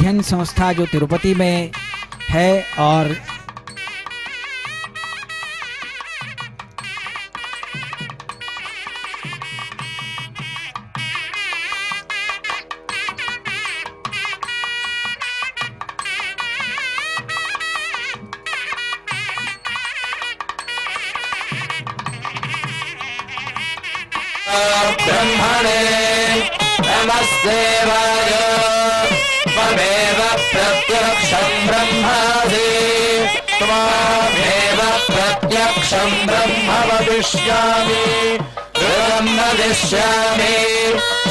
ध्यान संस्था जो तिरुपति में है और ब्रह्मणे नमस्तेवाय त्वमेव प्रत्यक्षं ब्रह्मासि त्वामेव प्रत्यक्षं ब्रह्म वदिष्यामि ऋतं वदिष्यामि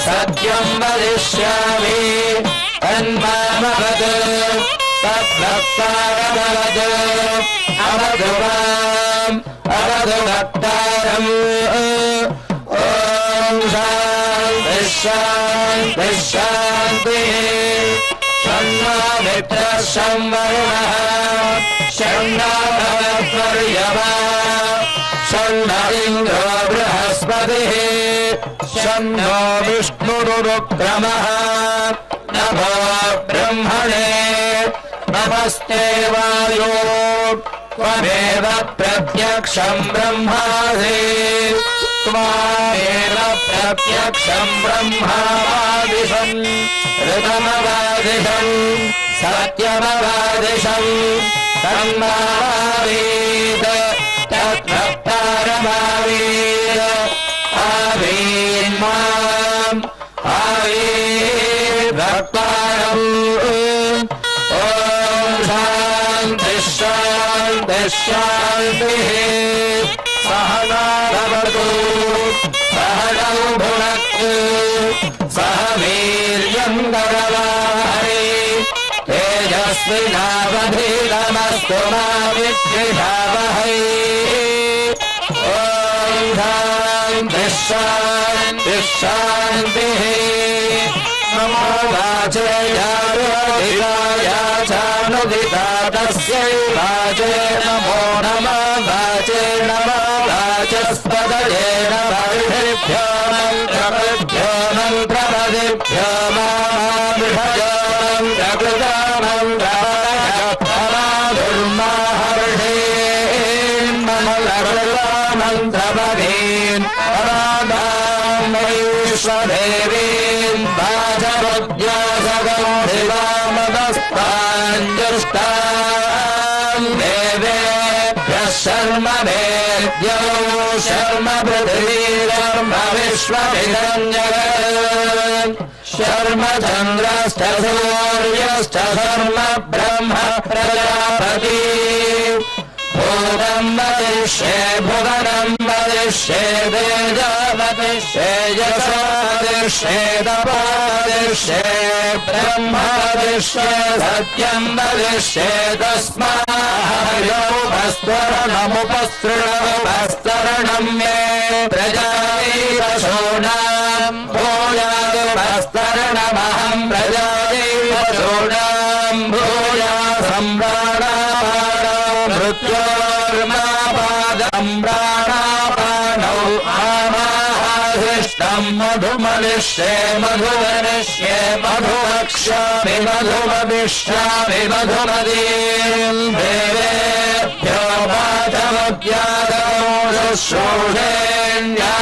सत्यं वदिष्यामि तन्मामवद तद्भक्तारमवद अवधु माम् अवधु भक्तारम् शान्ति शान्तिः शन्नो मित्रः शं वरुणः शन्नो भवत्वर्यमा शन्न इन्द्रो बृहस्पतिः शन्नो विष्णुरुक्रमः नमो ब्रह्मणे नमस्ते वायो त्वमेव प्रत्यक्षं ब्रह्मासि त्वामेव प्रत्यक्षं ब्रह्मावादिशम् ऋतमवादिशम् सत्यमवादिशम् तन्मावीत तद्भक्तारमावीत आवीन्माम् आवीर्भक्तारम् ॐ शान्तिः शान्तिः शान्तिः सहना भवतु सहनौ भुनक्तु सह वीर्यं करवावहै तेजस्विनावधीतमस्तु मा विद्विषावहै ॐ शान्तिः शान्तिः शान्तिः नमो वाचेयारोदिताय चानुदिता तस्यै वाचे नमो नमः वाचे नमः वाचस्पतये नमः ऋषिभ्यो मन्त्रभ्यो मन्त्र सर्वमन्त्रपदीन् वैश्वदेवीन् वाचरोद्यासगौरिवामदस्ताञ्जुष्टान् देवेभ्यः शर्म वेद्यौ शर्म पृथिवी शर्म विश्वभिरञ्जगत् शर्म चन्द्रश्च सूर्यश्च शर्म ब्रह्म प्रजापति भूतं वदिष्ये भुवनं वदिष्ये तेजवदिष्ये यशो वदिष्ये तपो वदिष्ये ब्रह्म वदिष्ये सत्यं वदिष्ये तस्माहयोपस्तरणमुपस्तृणमुपस्तरणं मे प्रजापशूनां भूयादुपस्तरणमहं प्रजापशूनां भूया सम्राणापाणौ मृत्योर्मापादं प्राणापानौ आमाहाशिष्टं मधुमलिष्ये मधुवरिष्ये मधुवक्ष्यामि मधुमविष्यामि मधुमदीं देवेभ्यो वाचमुद्यादौ शुश्रूषेण्यां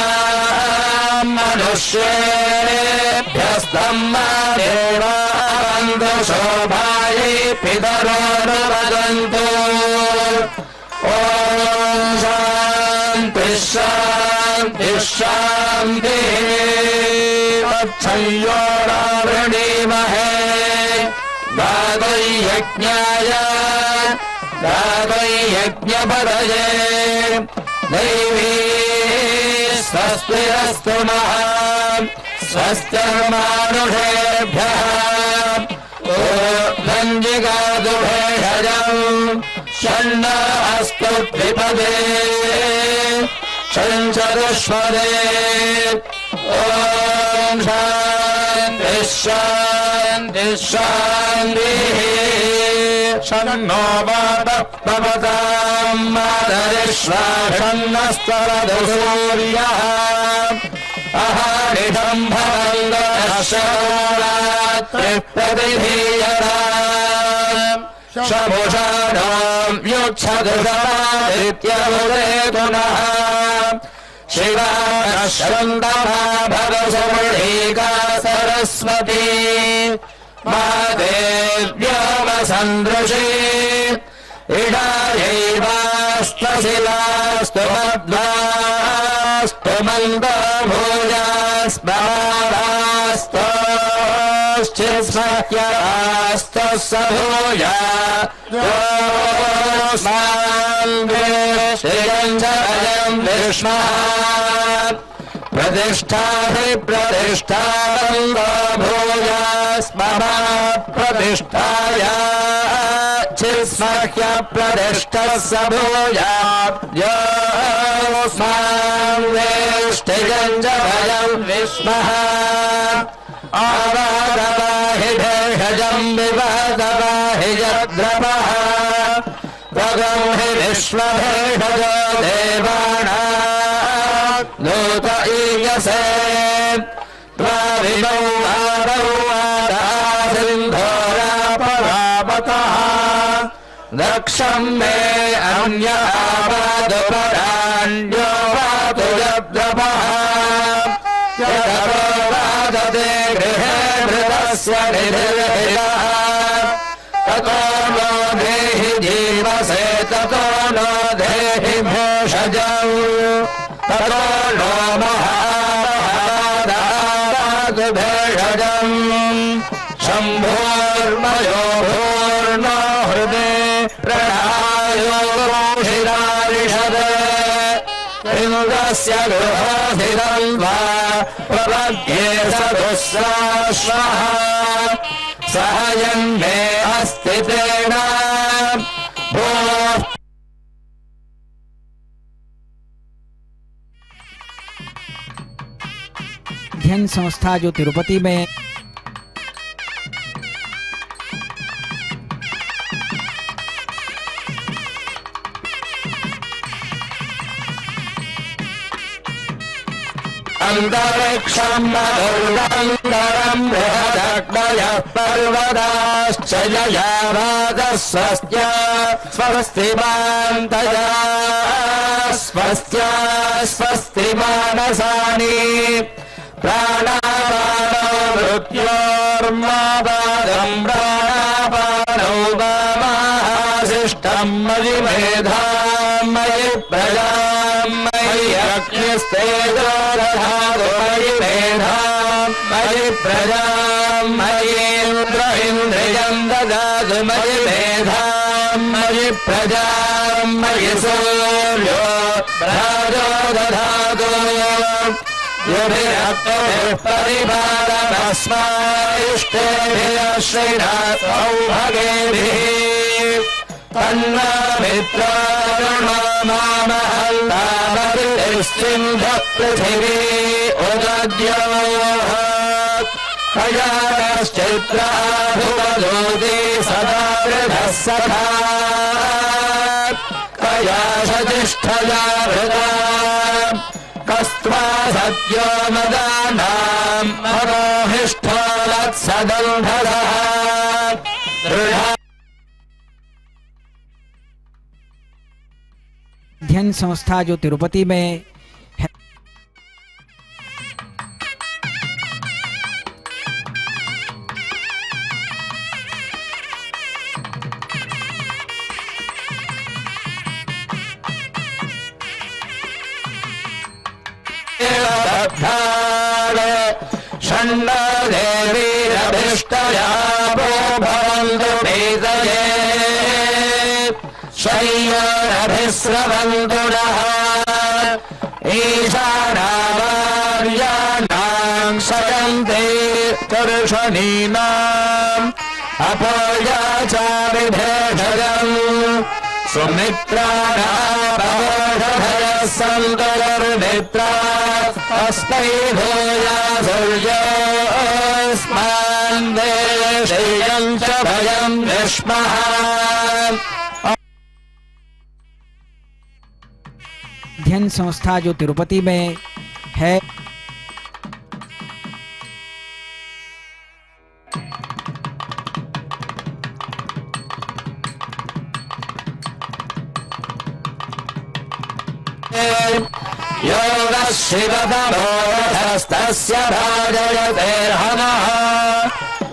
मनुष्येभ्यस्तं देवावन्तु शोभायै पितरो ॐ शान्ति शान्ति शान्तिः तच्छयोरावृणीमहे गावैयज्ञाय गावैयज्ञपदये दैवी स्वस्तिरस्तु नः स्वस्तिर्मानुषेभ्यः ॐ भेषजम् षण्ण अस्तु द्विपदे षञ्चतुष्पदे ॐ शान्तिः शान्तिः शान्तिः षण्णो वातः मातरिश्वा षण्णस्तरतु सूर्यः अहनिषं भवन्दशरात्रिः प्रतिधीयताम् शमुषाणां युच्छदुषमादित्यमुदेतु नः शिवानश्वन्दमा भवसुमृळीका सरस्वती महादेव्योमसन्दृशी इडायैवास्तशिलास्तु मध्वास्तु मन्दो भूयास्मास्तु चिस्मह्यास्तु स भूया योऽस्मान् विष्णः प्रतिष्ठा हि प्रतिष्ठानन्दो भूयास्मः प्रतिष्ठाया चिस्मह्य प्रतिष्ठः स भूया योऽस्मान् वेष्टियञ्च भयं विष्मः आवादवाहि भेषजं विवादवाहि यद्रवः भगं हि विश्वभेषजो देवानां नूत ईयसे त्वाविमौ आदौ आदासिन्धोरापरापतः दक्षं मे अन्यावादुपराण्यो वातु यद्रवः वादते गृहे मृतस्य निधिर्हितः ततो नो देहि जीवसे ततो नो देहि भेषजं ततो नो महादातु भेषजं शम्भोर्मयो भूर्नो हृदे प्रणायो रोषिरारिषदे इन्द्रस्य गृहोधिरं वा प्रपद्ये सदुःसाश्वः सह जन्मे अस्ति तेन भूः अध्ययन संस्था जो तिरुपति में अन्तरिक्षं मधुरन्दरं बृहदग्नयः पर्वताश्च ययावादस्वस्त्या स्वस्ति मान्तया स्वस्त्या स्वस्ति मानसानि प्राणापानो मृत्योर्मापादं प्राणापानौ वामाशिष्टं मयि मेधां मयि प्रजां मयि अग्निस्तेजो दधातु मयि मेधां मयि प्रजां मयीन्द्र इन्द्रियं ददातु मयि मेधां मयि प्रजां मयि सूर्यो राजो दधातु परिपालमस्माष्टेभ्यः श्रीनाथौभगेभिः तन्नो मित्रारुणमामहल्लामरितिश्चिन्धः पृथिवी उदद्योः कयाश्चित्राभुवदोदे सदा वृधः सखा कयाशतिष्ठया वृता कस्त्वा सत्यो मदानां मनोहिष्ठो लत्सदन्धरः अध्ययन संस्था जो तिरुपति में है। षण्णदेवीरभिष्टयापो भवन्तु वेदये शय्याभिस्रवन्तु नः ईशानावार्याणां शयन्ते कर्षणीनाम् अपोयाचारिभेषजम् सुमित्राणाभयः सन्तुर्मित्रा अस्मै भूयासुर्योऽस्मान् देशयं च भयं विष्मः अध्ययन संस्था जो तिरुपति में है। योगः शिवतमोऽधस्तस्य भाजयतेर्हनः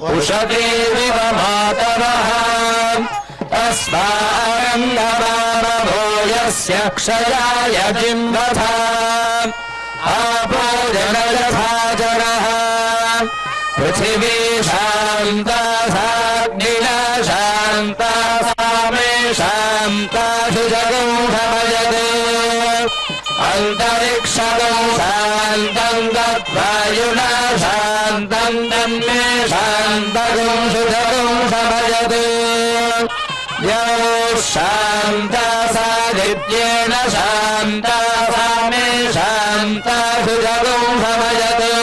उषतीरिव मातरः तस्मान्नमामभो यस्य क्षयाय जिन्वथा आपो जनयथाचरः पृथिवी शान्ता साग्निना शान्ता सामे शान्ता शुजगौषमयते अन्तरिक्षगौ शान्तं तद्वायुना शान्तं तन्मे शान्तगं शुजगं समयते यो शान्ता सादित्येन शान्ता सामे शान्ता शुजगं समयते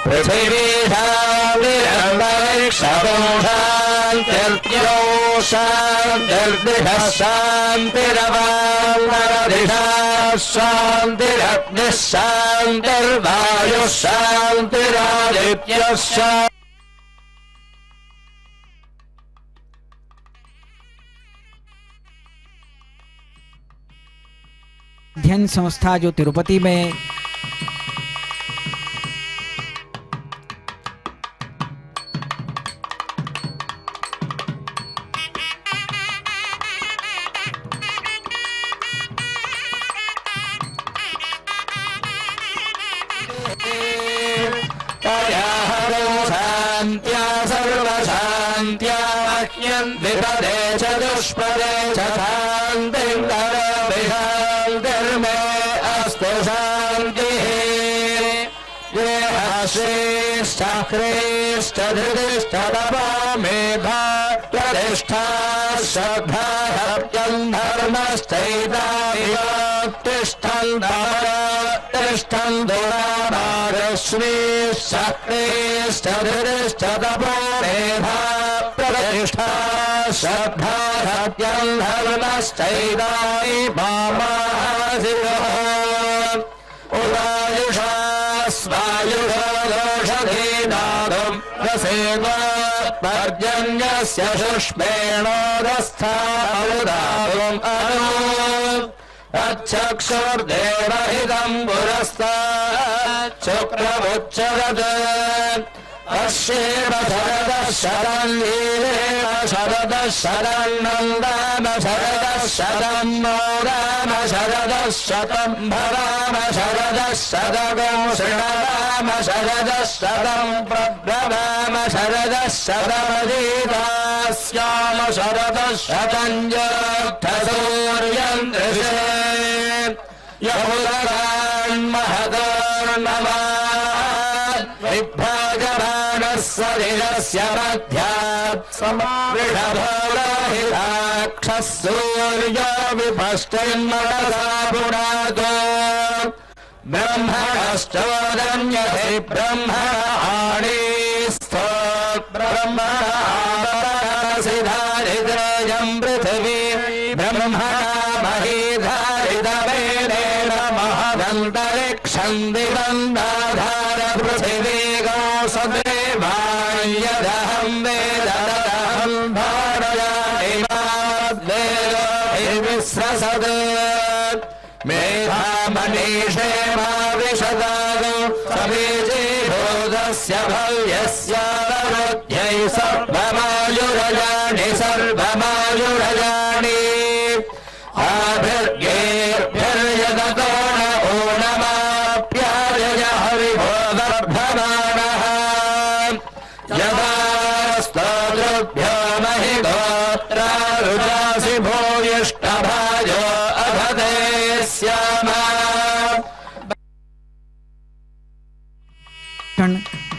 पृथिवी शान्तिरन्तरिक्षगौ शान्तिर्द्यो शान्तिर्दिशः शान्तिरवान्तरदिशः शान्तिरग्निः शान्तिर्वायुः शान्तिरादित्यः शान्तिः अध्ययन संस्था जो तिरुपति में शान्त्या सर्वशान्त्या विपदे चतुष्पदे च शान्तिर्मे अस्तु शान्तिः ये श्रेष्ठ धृतिष्ठ तपो मेधा प्रतिष्ठा श्रद्धा धर्मश्चैतातिष्ठन् दुराश्री श्रेष्ठ धृतिष्ठ तपो मेधा प्रतिष्ठा श्रद्धा धर्मश्चैतानि मामासिरो उदायुषा स्वायुषोषधीनादम् रसेवा पर्जन्यस्य शुष्मेणोदस्थावुदातुम् अनु अच्छक्षुर्देवहितम् पुरस्ताच्छुक्रमुच्चरत् अश्येव शरदः शरन्वीरेण शरदः शरन्नन्दाम शरदः शतं मोदाम शरदः शतं भवाम शरदः शतगं शृणवाम शरदः शतं प्रभवाम शरदः शतमधीतास्याम शरदः शतं ज्योत्थसूर्यं दृशे यहुलगान्महदोर्नमा विभ्राजमानः शरीरस्य मध्यात् समावृषभोराहिताक्षः सूर्यो विपश्चिन्मनसा पुनातो ब्रह्मणश्चोदन्यते ब्रह्मणाणीस्थो ब्रह्मणासि धारिद्रेयं पृथिवी ब्रह्मणा महीधारितवेनेन महदन्तरिक्षं दिवन्दाधार पृथिवी गोसदेवायदहं वेददहं धारयामि माद्वेदोभिर्विस्रसत् मेधामनीषे मा विशदागो समीचीभूतस्य भव्यस्यावरुध्यै सर्वमायुरजानि सर्वमायुरजानि आभिर्गेर्भिर्यदतो न ऊनमाप्यायय हरिभो वर्धमानः यदा स्तोतृभ्यो महि गोत्रारुजासि भूयिष्ठभाजो अभते स्यामा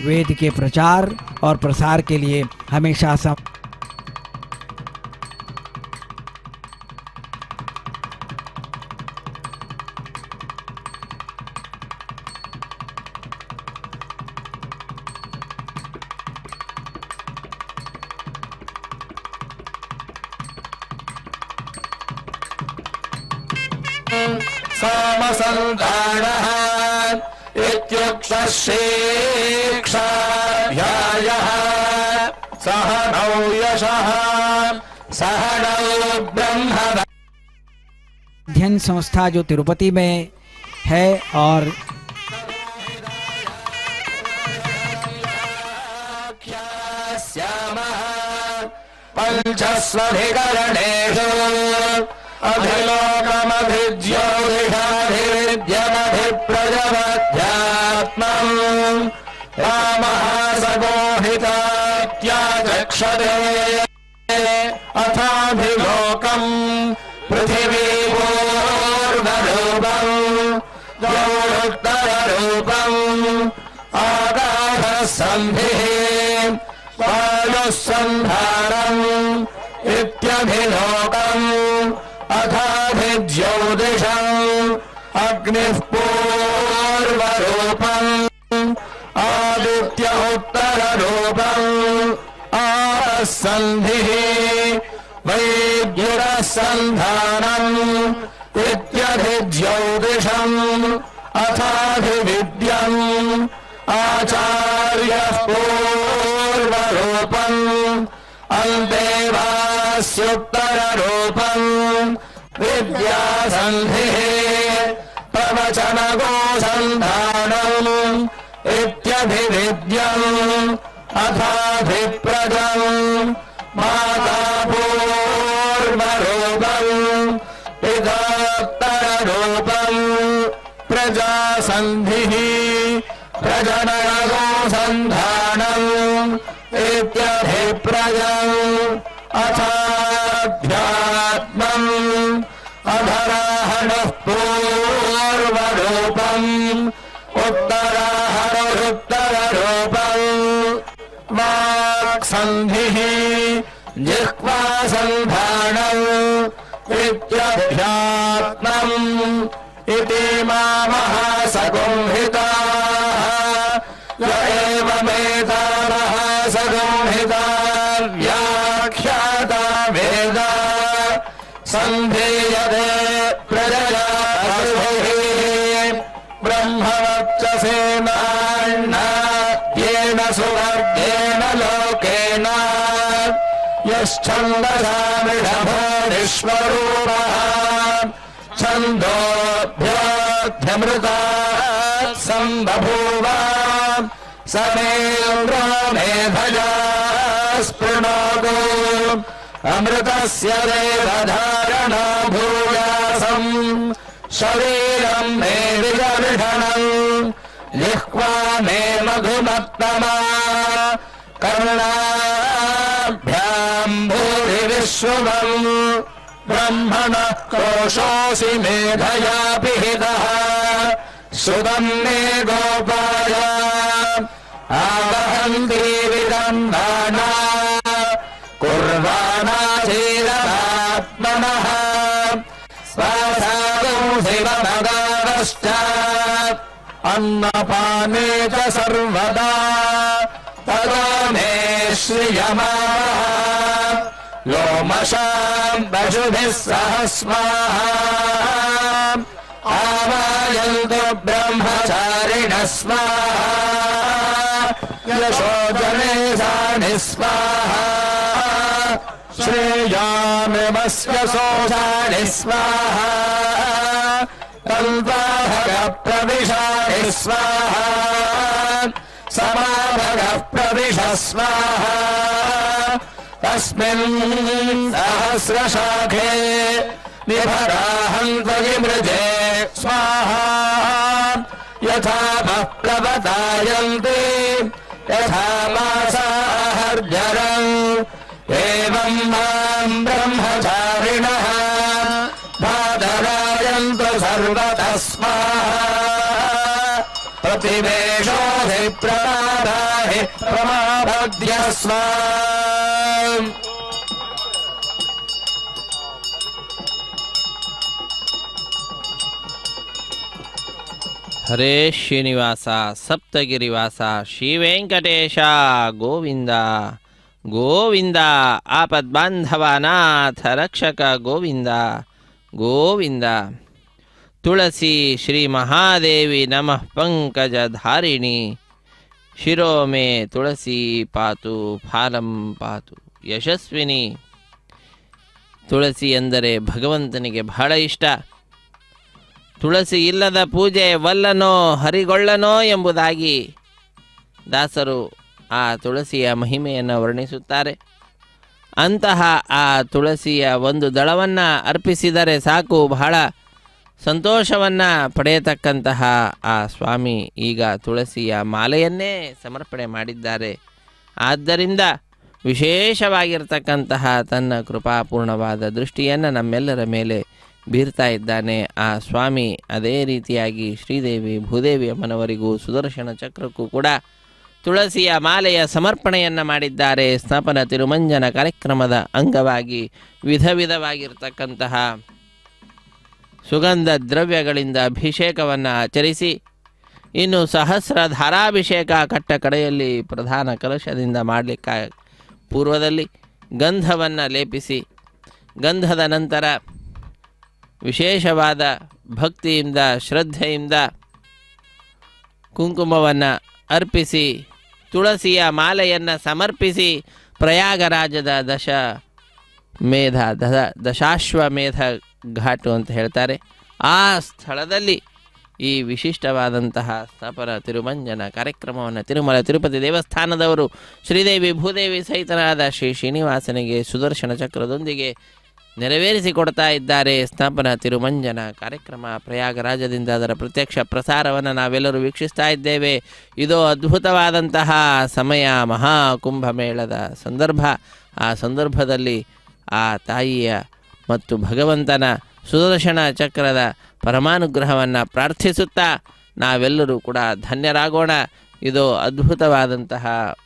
वेद के प्रचार और प्रसार के लिए हमेशा सोमसन्तानः इत्युक्तश्रीक्षाध्यायः सह नौ यशः सह नौ ब्रह्म। अध्ययन संस्था जो तिरुपति में है और पंचस्वधिकरणेषु अधिलोकमधिज्योतिषाधिविद्यमधिप्रजवध्यात्मम् रामहासगोहितात्याचक्षते अथाधिलोकम् पृथिवीपूर्वरूपम् गौरोत्तररूपम् आकाशसन्धिः वायुस्सन्धारम् इत्यभिलोकम् अथाभिज्योतिषम् अग्निः पूर्वरूपम् आदित्य उत्तररूपम् आसन्धिः वैद्युरसन्धानम् इत्यधिज्योतिषम् अथाधिविद्यम् आचार्यः पूर्वरूपम् अन्तेवास्युत्तररूपम् विद्यासन्धिः प्रवचनगोसन्धानम् इत्यभिविद्यम् अथाभिप्रजम् माता पूर्वरूपम् पितोत्तररूपम् प्रजासन्धिः प्रजननगोसन्धानम् इत्यभिप्रजम् अथाध्यात्मम् अधराहणः पूर्वरूपम् उत्तराहणरुत्तररूपम् वाक्सन्धिः जिह्वासन्धानम् इत्यध्यात्मम् इति महासगुंहिताः य एवमेताः सगुंहिताः व्याख्याता वेद सन्धीयते प्रजया ब्रह्मवच्च दासेनान्न येन सुवर्गेण लोकेन यश्छन्दसा वृषभो विश्वरूपः छन्दोभ्योऽध्यमृतात् सम्बभूव समेन्द्रो मेधया स्पृणोतु अमृतस्य देवधारणो भूयासम् शरीरं मे विदर्शनम् जिह्वा मे मधुमत्तमा कर्णाभ्याम् भूरि विश्वम् ब्रह्मणः कोशोऽसि मेधया पिहितः श्रुतम् मे गोपाय आवहन्ति विदन्दाना कुर्वाणाशीलमात्मनः स्वासादौ शिवमदावश्च अन्नपाने च सर्वदा तदा मे श्रियमाः लोमशाम् पशुभिः सह स्वाहा आवायन्तु ब्रह्मचारिणः स्वाहा यशोजने सानि स्वाहा श्रेयामिमस्य सोषाणि स्वाहा तन्वाहगः प्रविशानि स्वाहा समाभगः प्रविश स्वाहा तस्मिन् सहस्रशाखे निभराहन्त्वयिमृजे स्वाहा यथा प्लवतायन्ति यथा मासाहर्जरम् एवं मां ब्रह्मचारिणः बाधरायन्तु सर्वतः स्वाहा प्रतिवेशो हि प्रमादा हि प्रमादद्य स्वाहा। ಹರೇ ಶ್ರೀನಿವಾಸ ಸಪ್ತಗಿರಿವಾಸ ಶ್ರೀ ವೆಂಕಟೇಶ ಗೋವಿಂದ ಗೋವಿಂದ ಆಪದ್ಬಾಂಧವನಾಥ ರಕ್ಷಕ ಗೋವಿಂದ ಗೋವಿಂದ ತುಳಸಿ ಶ್ರೀ ಮಹಾದೇವಿ ನಮಃ ಪಂಕಜಧಾರಿಣಿ ಶಿರೋ ಮೇ ತುಳಸಿ ಪಾತು ಫಾಲಂ ಪಾತು ಯಶಸ್ವಿನಿ. ತುಳಸಿ ಎಂದರೆ ಭಗವಂತನಿಗೆ ಬಹಳ ಇಷ್ಟ. ತುಳಸಿ ಇಲ್ಲದ ಪೂಜೆ ವಲ್ಲನೋ ಹರಿಗೊಳ್ಳನೋ ಎಂಬುದಾಗಿ ದಾಸರು ಆ ತುಳಸಿಯ ಮಹಿಮೆಯನ್ನು ವರ್ಣಿಸುತ್ತಾರೆ. ಅಂತಹ ಆ ತುಳಸಿಯ ಒಂದು ದಳವನ್ನು ಅರ್ಪಿಸಿದರೆ ಸಾಕು, ಬಹಳ ಸಂತೋಷವನ್ನು ಪಡೆಯತಕ್ಕಂತಹ ಆ ಸ್ವಾಮಿ ಈಗ ತುಳಸಿಯ ಮಾಲೆಯನ್ನೇ ಸಮರ್ಪಣೆ ಮಾಡಿದ್ದಾರೆ. ಆದ್ದರಿಂದ ವಿಶೇಷವಾಗಿರ್ತಕ್ಕಂತಹ ತನ್ನ ಕೃಪಾಪೂರ್ಣವಾದ ದೃಷ್ಟಿಯನ್ನು ನಮ್ಮೆಲ್ಲರ ಮೇಲೆ ಬೀರ್ತಾ ಇದ್ದಾನೆ ಆ ಸ್ವಾಮಿ. ಅದೇ ರೀತಿಯಾಗಿ ಶ್ರೀದೇವಿ ಭೂದೇವಿ ಅಮ್ಮನವರಿಗೂ ಸುದರ್ಶನ ಚಕ್ರಕ್ಕೂ ಕೂಡ ತುಳಸಿಯ ಮಾಲೆಯ ಸಮರ್ಪಣೆಯನ್ನು ಮಾಡಿದ್ದಾರೆ. ಸ್ನಾಪನ ತಿರುಮಂಜನ ಕಾರ್ಯಕ್ರಮದ ಅಂಗವಾಗಿ ವಿಧ ವಿಧವಾಗಿರ್ತಕ್ಕಂತಹ ಸುಗಂಧ ದ್ರವ್ಯಗಳಿಂದ ಅಭಿಷೇಕವನ್ನು ಆಚರಿಸಿ, ಇನ್ನು ಸಹಸ್ರ ಧಾರಾಭಿಷೇಕ ಕಟ್ಟ ಕಡೆಯಲ್ಲಿ ಪ್ರಧಾನ ಕಲಶದಿಂದ ಮಾಡಲಿಕ್ಕೆ ಪೂರ್ವದಲ್ಲಿ ಗಂಧವನ್ನು ಲೇಪಿಸಿ, ಗಂಧದ ನಂತರ ವಿಶೇಷವಾದ ಭಕ್ತಿಯಿಂದ ಶ್ರದ್ಧೆಯಿಂದ ಕುಂಕುಮವನ್ನು ಅರ್ಪಿಸಿ ತುಳಸಿಯ ಮಾಲೆಯನ್ನು ಸಮರ್ಪಿಸಿ ಪ್ರಯಾಗರಾಜದ ದಶಾಶ್ವಮೇಧ ಘಾಟು ಅಂತ ಹೇಳ್ತಾರೆ, ಆ ಸ್ಥಳದಲ್ಲಿ ಈ ವಿಶಿಷ್ಟವಾದಂತಹ ಸ್ಥಾಪನ ತಿರುಮಂಜನ ಕಾರ್ಯಕ್ರಮವನ್ನು ತಿರುಮಲ ತಿರುಪತಿ ದೇವಸ್ಥಾನದವರು ಶ್ರೀದೇವಿ ಭೂದೇವಿ ಸಹಿತನಾದ ಶ್ರೀ ಶ್ರೀನಿವಾಸನಿಗೆ ಸುದರ್ಶನ ಚಕ್ರದೊಂದಿಗೆ ನೆರವೇರಿಸಿಕೊಡ್ತಾ ಇದ್ದಾರೆ. ಸ್ಥಾಪನ ತಿರುಮಂಜನ ಕಾರ್ಯಕ್ರಮ ಪ್ರಯಾಗರಾಜದಿಂದ ಅದರ ಪ್ರತ್ಯಕ್ಷ ಪ್ರಸಾರವನ್ನು ನಾವೆಲ್ಲರೂ ವೀಕ್ಷಿಸ್ತಾ ಇದ್ದೇವೆ. ಇದು ಅದ್ಭುತವಾದಂತಹ ಸಮಯ, ಮಹಾಕುಂಭಮೇಳದ ಸಂದರ್ಭ. ಆ ಸಂದರ್ಭದಲ್ಲಿ ಆ ತಾಯಿಯ ಮತ್ತು ಭಗವಂತನ ಸುದರ್ಶನ ಚಕ್ರದ ಪರಮಾನುಗ್ರಹವನ್ನು ಪ್ರಾರ್ಥಿಸುತ್ತಾ ನಾವೆಲ್ಲರೂ ಕೂಡ ಧನ್ಯರಾಗೋಣ. ಇದು ಅದ್ಭುತವಾದಂತಹ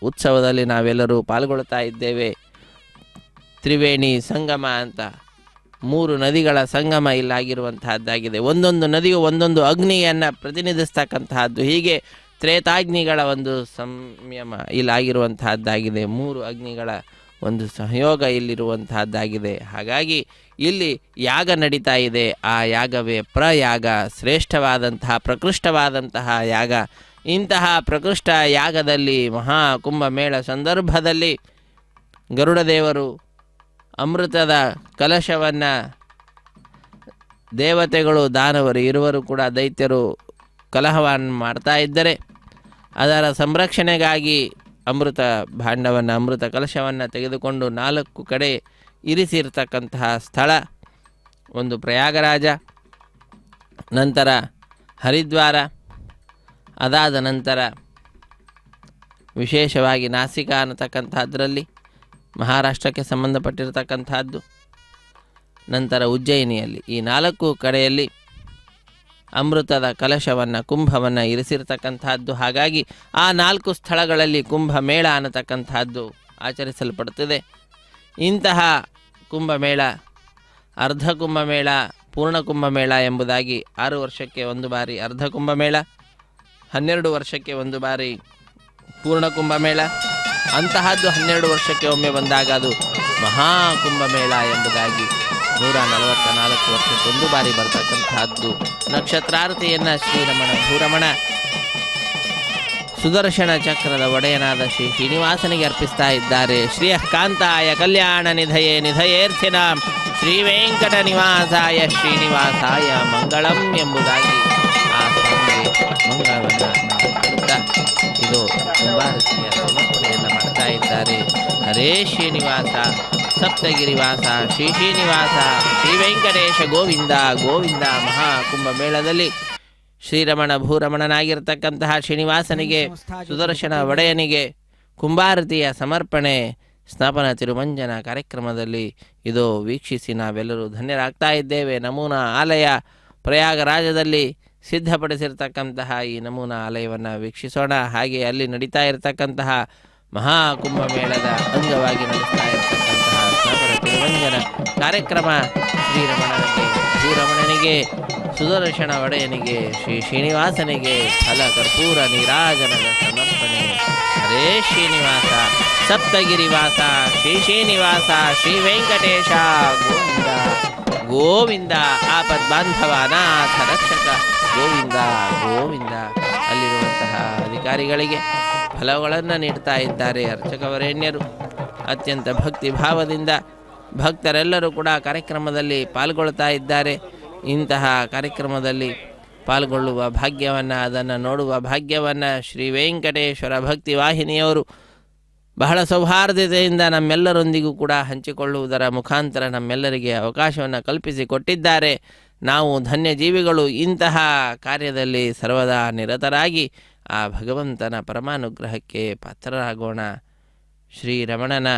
ಉತ್ಸವದಲ್ಲಿ ನಾವೆಲ್ಲರೂ ಪಾಲ್ಗೊಳ್ತಾ ಇದ್ದೇವೆ. ತ್ರಿವೇಣಿ ಸಂಗಮ ಅಂತ 3 ನದಿಗಳ ಸಂಗಮ ಇಲ್ಲಾಗಿರುವಂತಹದ್ದಾಗಿದೆ. ಒಂದೊಂದು ನದಿಯು ಒಂದೊಂದು ಅಗ್ನಿಯನ್ನು ಪ್ರತಿನಿಧಿಸ್ತಕ್ಕಂತಹದ್ದು. ಹೀಗೆ ತ್ರೇತಾಗ್ನಿಗಳ ಒಂದು ಸಂಯಮ ಇಲ್ಲಾಗಿರುವಂತಹದ್ದಾಗಿದೆ. 3 ಅಗ್ನಿಗಳ ಒಂದು ಸಹಯೋಗ ಇಲ್ಲಿರುವಂತಹದ್ದಾಗಿದೆ. ಹಾಗಾಗಿ ಇಲ್ಲಿ ಯಾಗ ನಡೀತಾ ಇದೆ. ಆ ಯಾಗವೇ ಪ್ರಯಾಗ, ಶ್ರೇಷ್ಠವಾದಂತಹ ಪ್ರಕೃಷ್ಟವಾದಂತಹ ಯಾಗ. ಇಂತಹ ಪ್ರಕೃಷ್ಟ ಯಾಗದಲ್ಲಿ ಮಹಾಕುಂಭಮೇಳ ಸಂದರ್ಭದಲ್ಲಿ ಗರುಡದೇವರು ಅಮೃತದ ಕಲಶವನ್ನು ದೇವತೆಗಳು, ದಾನವರು ಇರುವರು ಕೂಡ ದೈತ್ಯರು ಕಲಹವನ್ನು ಮಾಡ್ತಾ ಇದ್ದರೆ ಅದರ ಸಂರಕ್ಷಣೆಗಾಗಿ ಅಮೃತ ಭಾಂಡವನ್ನು, ಅಮೃತ ಕಲಶವನ್ನು ತೆಗೆದುಕೊಂಡು 4 ಕಡೆ ಇರಿಸಿರ್ತಕ್ಕಂತಹ ಸ್ಥಳ ಒಂದು ಪ್ರಯಾಗರಾಜ, ನಂತರ ಹರಿದ್ವಾರ, ಅದಾದ ನಂತರ ವಿಶೇಷವಾಗಿ ನಾಸಿಕ ಅನ್ನತಕ್ಕಂಥದ್ರಲ್ಲಿ ಮಹಾರಾಷ್ಟ್ರಕ್ಕೆ ಸಂಬಂಧಪಟ್ಟಿರತಕ್ಕಂಥದ್ದು, ನಂತರ ಉಜ್ಜಯಿನಿಯಲ್ಲಿ. ಈ 4 ಕಡೆಯಲ್ಲಿ ಅಮೃತದ ಕಲಶವನ್ನು, ಕುಂಭವನ್ನು ಇರಿಸಿರ್ತಕ್ಕಂಥದ್ದು. ಹಾಗಾಗಿ ಆ 4 ಸ್ಥಳಗಳಲ್ಲಿ ಕುಂಭಮೇಳ ಅನ್ನತಕ್ಕಂಥದ್ದು ಆಚರಿಸಲ್ಪಡುತ್ತದೆ. ಇಂತಹ ಕುಂಭಮೇಳ ಅರ್ಧ ಕುಂಭಮೇಳ, ಪೂರ್ಣ ಕುಂಭಮೇಳ ಎಂಬುದಾಗಿ 6 ವರ್ಷಕ್ಕೆ ಒಂದು ಬಾರಿ ಅರ್ಧ ಕುಂಭಮೇಳ, 12 ವರ್ಷಕ್ಕೆ ಒಂದು ಬಾರಿ ಪೂರ್ಣ ಕುಂಭಮೇಳ, ಅಂತಹದ್ದು 12 ವರ್ಷಕ್ಕೆ ಒಮ್ಮೆ ಬಂದಾಗ ಅದು ಮಹಾಕುಂಭಮೇಳ ಎಂಬುದಾಗಿ 144 ವರ್ಷಕ್ಕೊಂದು ಬಾರಿ ಬರ್ತಕ್ಕಂತಹದ್ದು. ನಕ್ಷತ್ರಾರತಿಯನ್ನು ಶ್ರೀರಮಣ ಭೂರಮಣ ಸುದರ್ಶನ ಚಕ್ರದ ಒಡೆಯನಾದ ಶ್ರೀ ಶ್ರೀನಿವಾಸನಿಗೆ ಅರ್ಪಿಸ್ತಾ ಇದ್ದಾರೆ. ಶ್ರೀಯಃಕಾಂತಾಯ ಕಲ್ಯಾಣ ನಿಧಯೇ ನಿಧಯೇರ್ಥಿನಾಂ ಶ್ರೀ ವೆಂಕಟ ನಿವಾಸಾಯ ಶ್ರೀನಿವಾಸಾಯ ಮಂಗಳಂ ಎಂಬುದಾಗಿ ಆ ಸ್ವಾಮಿಗೆ ಮಂಗಳವನ್ನು ನಾವು ಮಾಡುತ್ತಾ ಇದು ಕುಂಭಾರತಿಯ ಸಮರ್ಪಣೆಯನ್ನು ಮಾಡ್ತಾ ಇದ್ದಾರೆ. ಹರೇ ಶ್ರೀನಿವಾಸ, ಸಪ್ತಗಿರಿವಾಸ, ಶ್ರೀ ಶ್ರೀನಿವಾಸ, ಶ್ರೀ ವೆಂಕಟೇಶ ಗೋವಿಂದ ಗೋವಿಂದ. ಮಹಾಕುಂಭಮೇಳದಲ್ಲಿ ಶ್ರೀರಮಣ ಭೂರಮಣನಾಗಿರ್ತಕ್ಕಂತಹ ಶ್ರೀನಿವಾಸನಿಗೆ, ಸುದರ್ಶನ ಒಡೆಯನಿಗೆ ಕುಂಭಾರತಿಯ ಸಮರ್ಪಣೆ ಸ್ನಾಪನ ತಿರುಮಂಜನ ಕಾರ್ಯಕ್ರಮದಲ್ಲಿ ಇದು ವೀಕ್ಷಿಸಿ ನಾವೆಲ್ಲರೂ ಧನ್ಯರಾಗ್ತಾ ಇದ್ದೇವೆ. ನಮೂನಾ ಆಲಯ ಪ್ರಯಾಗರಾಜದಲ್ಲಿ ಸಿದ್ಧಪಡಿಸಿರ್ತಕ್ಕಂತಹ ಈ ನಮೂನಾ ಆಲಯವನ್ನು ವೀಕ್ಷಿಸೋಣ. ಹಾಗೆ ಅಲ್ಲಿ ನಡೀತಾ ಇರತಕ್ಕಂತಹ ಮಹಾಕುಂಭಮೇಳದ ಅಂಗವಾಗಿ ನಡೆಸ್ತಾ ಇರತಕ್ಕಂತಹ ಸ್ನಾಪನ ತಿರುಮಂಜನ ಕಾರ್ಯಕ್ರಮ ಶ್ರೀರಮಣನಿಗೆ, ಭೂರಮಣನಿಗೆ, ಸುದರ್ಶನ ಒಡೆಯನಿಗೆ, ಶ್ರೀ ಶ್ರೀನಿವಾಸನಿಗೆ ಫಲ ಕರ್ಪೂರ ನೀರಾಜನದ ಸಮರ್ಪಣೆ. ಹರೇ ಶ್ರೀನಿವಾಸ, ಸಪ್ತಗಿರಿವಾಸ, ಶ್ರೀ ಶ್ರೀನಿವಾಸ, ಶ್ರೀ ವೆಂಕಟೇಶ ಗೋವಿಂದ ಗೋವಿಂದ. ಆಪದ್ಬಾಂಧವ ಅನಾಥ ರಕ್ಷಕ ಗೋವಿಂದ ಗೋವಿಂದ. ಅಲ್ಲಿರುವಂತಹ ಅಧಿಕಾರಿಗಳಿಗೆ ಫಲಗಳನ್ನು ನೀಡ್ತಾ ಇದ್ದಾರೆ ಅರ್ಚಕವರೇಣ್ಯರು. ಅತ್ಯಂತ ಭಕ್ತಿ ಭಾವದಿಂದ ಭಕ್ತರೆಲ್ಲರೂ ಕೂಡ ಕಾರ್ಯಕ್ರಮದಲ್ಲಿ ಪಾಲ್ಗೊಳ್ತಾ ಇದ್ದಾರೆ. ಇಂತಹ ಕಾರ್ಯಕ್ರಮದಲ್ಲಿ ಪಾಲ್ಗೊಳ್ಳುವ ಭಾಗ್ಯವನ್ನು, ಅದನ್ನು ನೋಡುವ ಭಾಗ್ಯವನ್ನು ಶ್ರೀ ವೆಂಕಟೇಶ್ವರ ಭಕ್ತಿ ವಾಹಿನಿಯವರು ಬಹಳ ಸೌಹಾರ್ದತೆಯಿಂದ ನಮ್ಮೆಲ್ಲರೊಂದಿಗೂ ಕೂಡ ಹಂಚಿಕೊಳ್ಳುವುದರ ಮುಖಾಂತರ ನಮ್ಮೆಲ್ಲರಿಗೆ ಅವಕಾಶವನ್ನು ಕಲ್ಪಿಸಿಕೊಟ್ಟಿದ್ದಾರೆ. ನಾವು ಧನ್ಯಜೀವಿಗಳು. ಇಂತಹ ಕಾರ್ಯದಲ್ಲಿ ಸರ್ವದಾ ನಿರತರಾಗಿ ಆ ಭಗವಂತನ ಪರಮಾನುಗ್ರಹಕ್ಕೆ ಪಾತ್ರರಾಗೋಣ. ಶ್ರೀರಮಣನ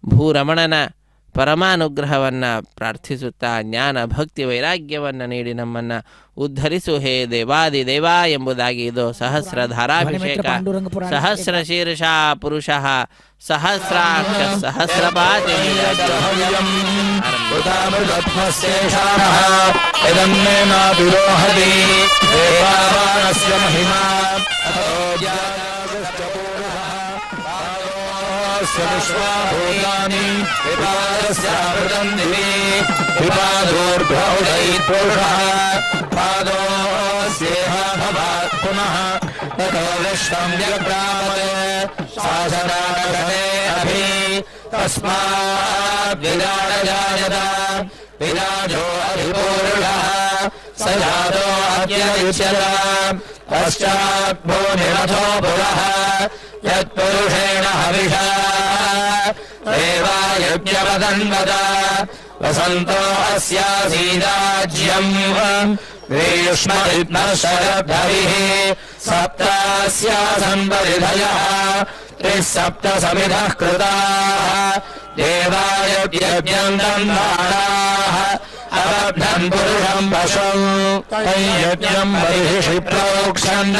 ಭೂರಮಣನ ಪರಮಾನುಗ್ರಹವನ್ನು ಪ್ರಾರ್ಥಿಸುತ್ತಾ ಜ್ಞಾನ ಭಕ್ತಿ ವೈರಾಗ್ಯವನ್ನು ನೀಡಿ ನಮ್ಮನ್ನು ಉದ್ಧರಿಸು ಹೇ ದೇವಾದಿ ದೇವ ಎಂಬುದಾಗಿ ಇದು ಸಹಸ್ರಧಾರಾಭಿಷೇಕ. ಸಹಸ್ರ ಶೀರ್ಷ ಪುರುಷ ಸಹಸ್ರಾಕ್ಷ ಸಹಸ್ರಪಾತಿ विश्वाभूतानि विपादस्यामृतं दिवि विपादोर्भौदैत्पुरुषः पादोऽस्येह भवात् पुनः ततो विश्वं जग्रामते शासनागते अभि तस्मात् विराजजायत विराजो अधिपूरुषः स जातो अद्ययुज्यत पश्चात् भूनिरथो पुरः यत्पुरुषेण हविषा देवायज्ञवदन्वद वसन्तो अस्यासीदाज्यम् ग्रीष्मविद्मः शरद्धरिः सप्तास्यासन् परिधयः 3 समिधः कृताः देवायज्ञम् दन्वाणाः अबध्नन् पुरुषम् पशुम् तैयज्ञम् बर्हिषि प्रोक्षन्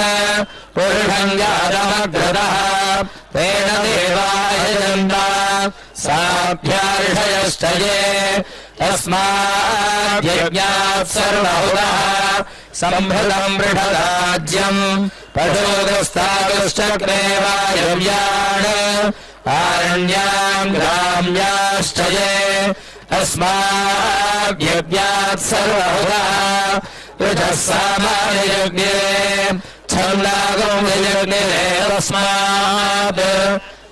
पुरुषम् जातमग्रतः तेन देवायजन्ता साभ्यार्षयश्च ये तस्माद्यज्ञात् सर्वहुतः सम्भृतम् वृषराज्यम् पशुदस्तादुश्चक्रे वायव्यान् आरण्याम् ग्राम्याश्च ये अस्माद्यज्ञात् सर्वहुतः ऋचः सामान्ययज्ञे छन्दागम् यज्ञे तस्मात्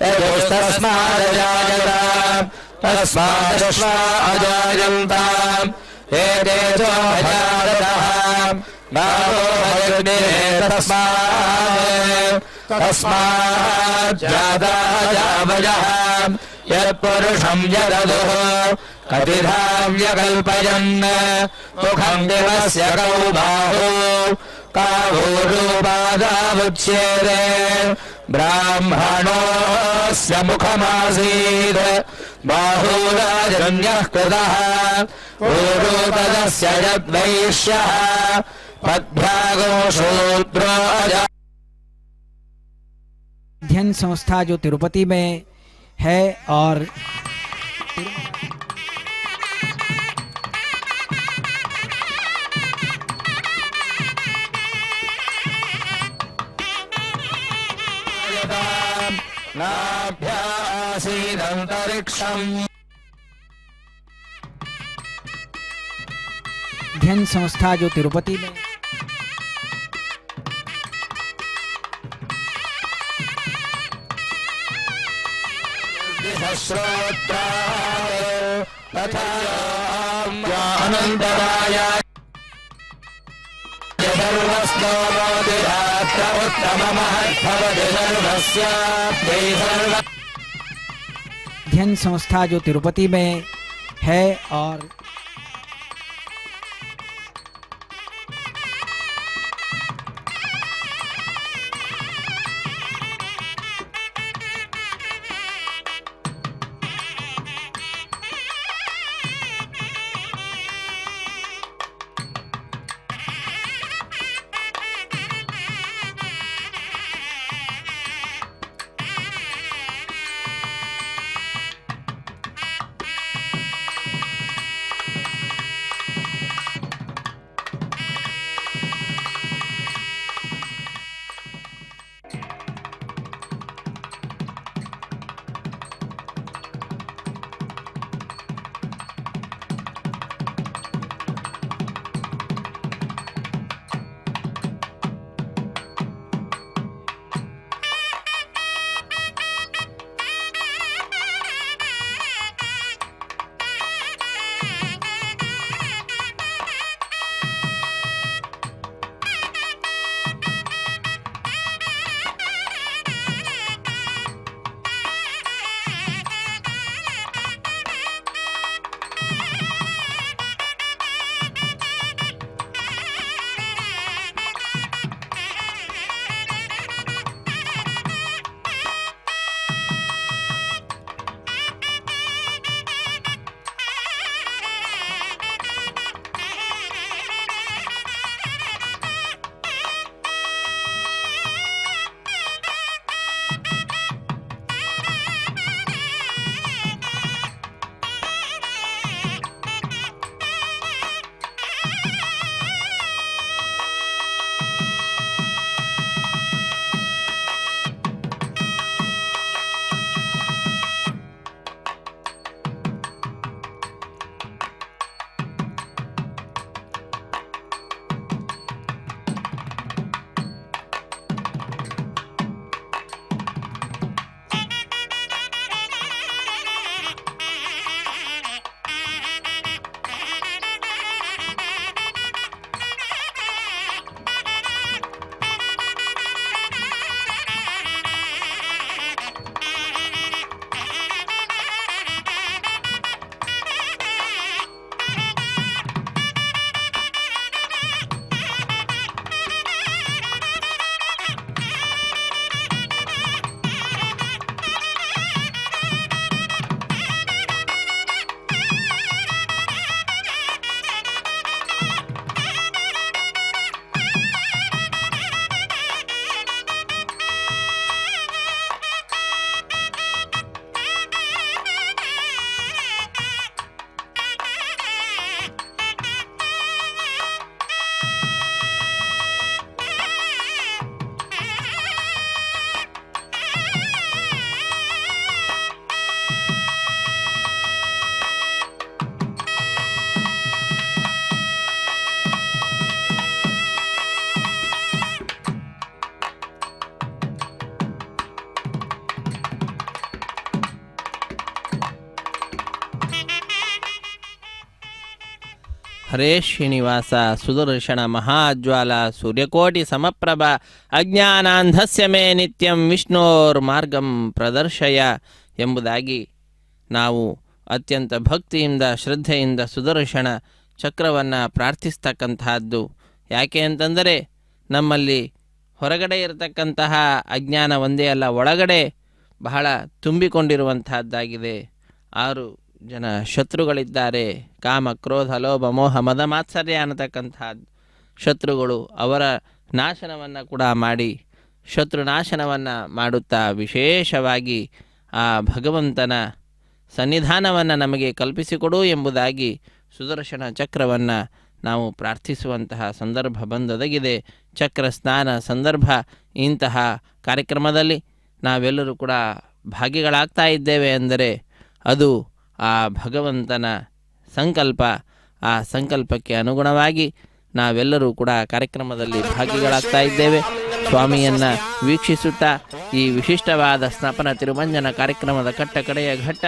यजुस्तस्मादजायत तस्मादश्वा अजायन्ताम् एतेजो अजायतः गावो यज्ञे तस्माज्जाता जावयः यत्पुरुषम् यदधुः कतिधाव्यकल्पयन् मुखम् दिवस्य कौ बाहु काभूरूपादावुच्येते ब्राह्मणोऽस्य मुखमासीत् बाहूराजन्यः कृतः ऊरूपदस्य यद्वैश्यः पद्भ्यागो शूद्रो अध्ययन संस्था जो तिरुपति में है और नाभ्यासीदन्तरिक्षम् अध्ययन संस्था जो तिरुपति में श्रोत्राय तथा अनन्तराय सर्वस्तोमोदिरात्र उत्तममहद्भवति सर्वस्याप्यै सर्व अध्ययन संस्था जो तिरुपति में है और ಹರೇ ಶ್ರೀನಿವಾಸ ಸುದರ್ಶನ ಮಹಾಜ್ವಾಲ ಸೂರ್ಯಕೋಟಿ ಸಮಪ್ರಭ ಅಜ್ಞಾನಾಂಧಸ್ಯ ಮೇ ನಿತ್ಯಂ ವಿಷ್ಣೋರ್ ಮಾರ್ಗಂ ಪ್ರದರ್ಶಯ ಎಂಬುದಾಗಿ ನಾವು ಅತ್ಯಂತ ಭಕ್ತಿಯಿಂದ ಶ್ರದ್ಧೆಯಿಂದ ಸುದರ್ಶನ ಚಕ್ರವನ್ನು ಪ್ರಾರ್ಥಿಸ್ತಕ್ಕಂತಹದ್ದು. ಯಾಕೆ ಅಂತಂದರೆ ನಮ್ಮಲ್ಲಿ ಹೊರಗಡೆ ಇರತಕ್ಕಂತಹ ಅಜ್ಞಾನ ಒಂದೇ ಅಲ್ಲ, ಒಳಗಡೆ ಬಹಳ ತುಂಬಿಕೊಂಡಿರುವಂತಹದ್ದಾಗಿದೆ. 6 ಜನ ಶತ್ರುಗಳಿದ್ದಾರೆ. ಕಾಮ, ಕ್ರೋಧ, ಲೋಭ, ಮೋಹ, ಮದ, ಮಾತ್ಸರ್ಯ ಅನ್ನತಕ್ಕಂಥದ್ದು ಶತ್ರುಗಳು. ಅವರ ನಾಶನವನ್ನು ಕೂಡ ಮಾಡಿ ಶತ್ರುನಾಶನವನ್ನು ಮಾಡುತ್ತಾ ವಿಶೇಷವಾಗಿ ಆ ಭಗವಂತನ ಸನ್ನಿಧಾನವನ್ನು ನಮಗೆ ಕಲ್ಪಿಸಿಕೊಡು ಎಂಬುದಾಗಿ ಸುದರ್ಶನ ಚಕ್ರವನ್ನು ನಾವು ಪ್ರಾರ್ಥಿಸುವಂತಹ ಸಂದರ್ಭ ಬಂದೊದಗಿದೆ. ಚಕ್ರ ಸ್ನಾನ ಸಂದರ್ಭ. ಇಂತಹ ಕಾರ್ಯಕ್ರಮದಲ್ಲಿ ನಾವೆಲ್ಲರೂ ಕೂಡ ಭಾಗಿಗಳಾಗ್ತಾ ಇದ್ದೇವೆ ಅಂದರೆ ಅದು ಆ ಭಗವಂತನ ಸಂಕಲ್ಪ. ಆ ಸಂಕಲ್ಪಕ್ಕೆ ಅನುಗುಣವಾಗಿ ನಾವೆಲ್ಲರೂ ಕೂಡ ಕಾರ್ಯಕ್ರಮದಲ್ಲಿ ಭಾಗಿಗಳಾಗ್ತಾ ಇದ್ದೇವೆ. ಸ್ವಾಮಿಯನ್ನು ವೀಕ್ಷಿಸುತ್ತಾ ಈ ವಿಶಿಷ್ಟವಾದ ಸ್ನಾಪನ ತಿರುಮಂಜನ ಕಾರ್ಯಕ್ರಮದ ಕಡೆಯ ಘಟ್ಟ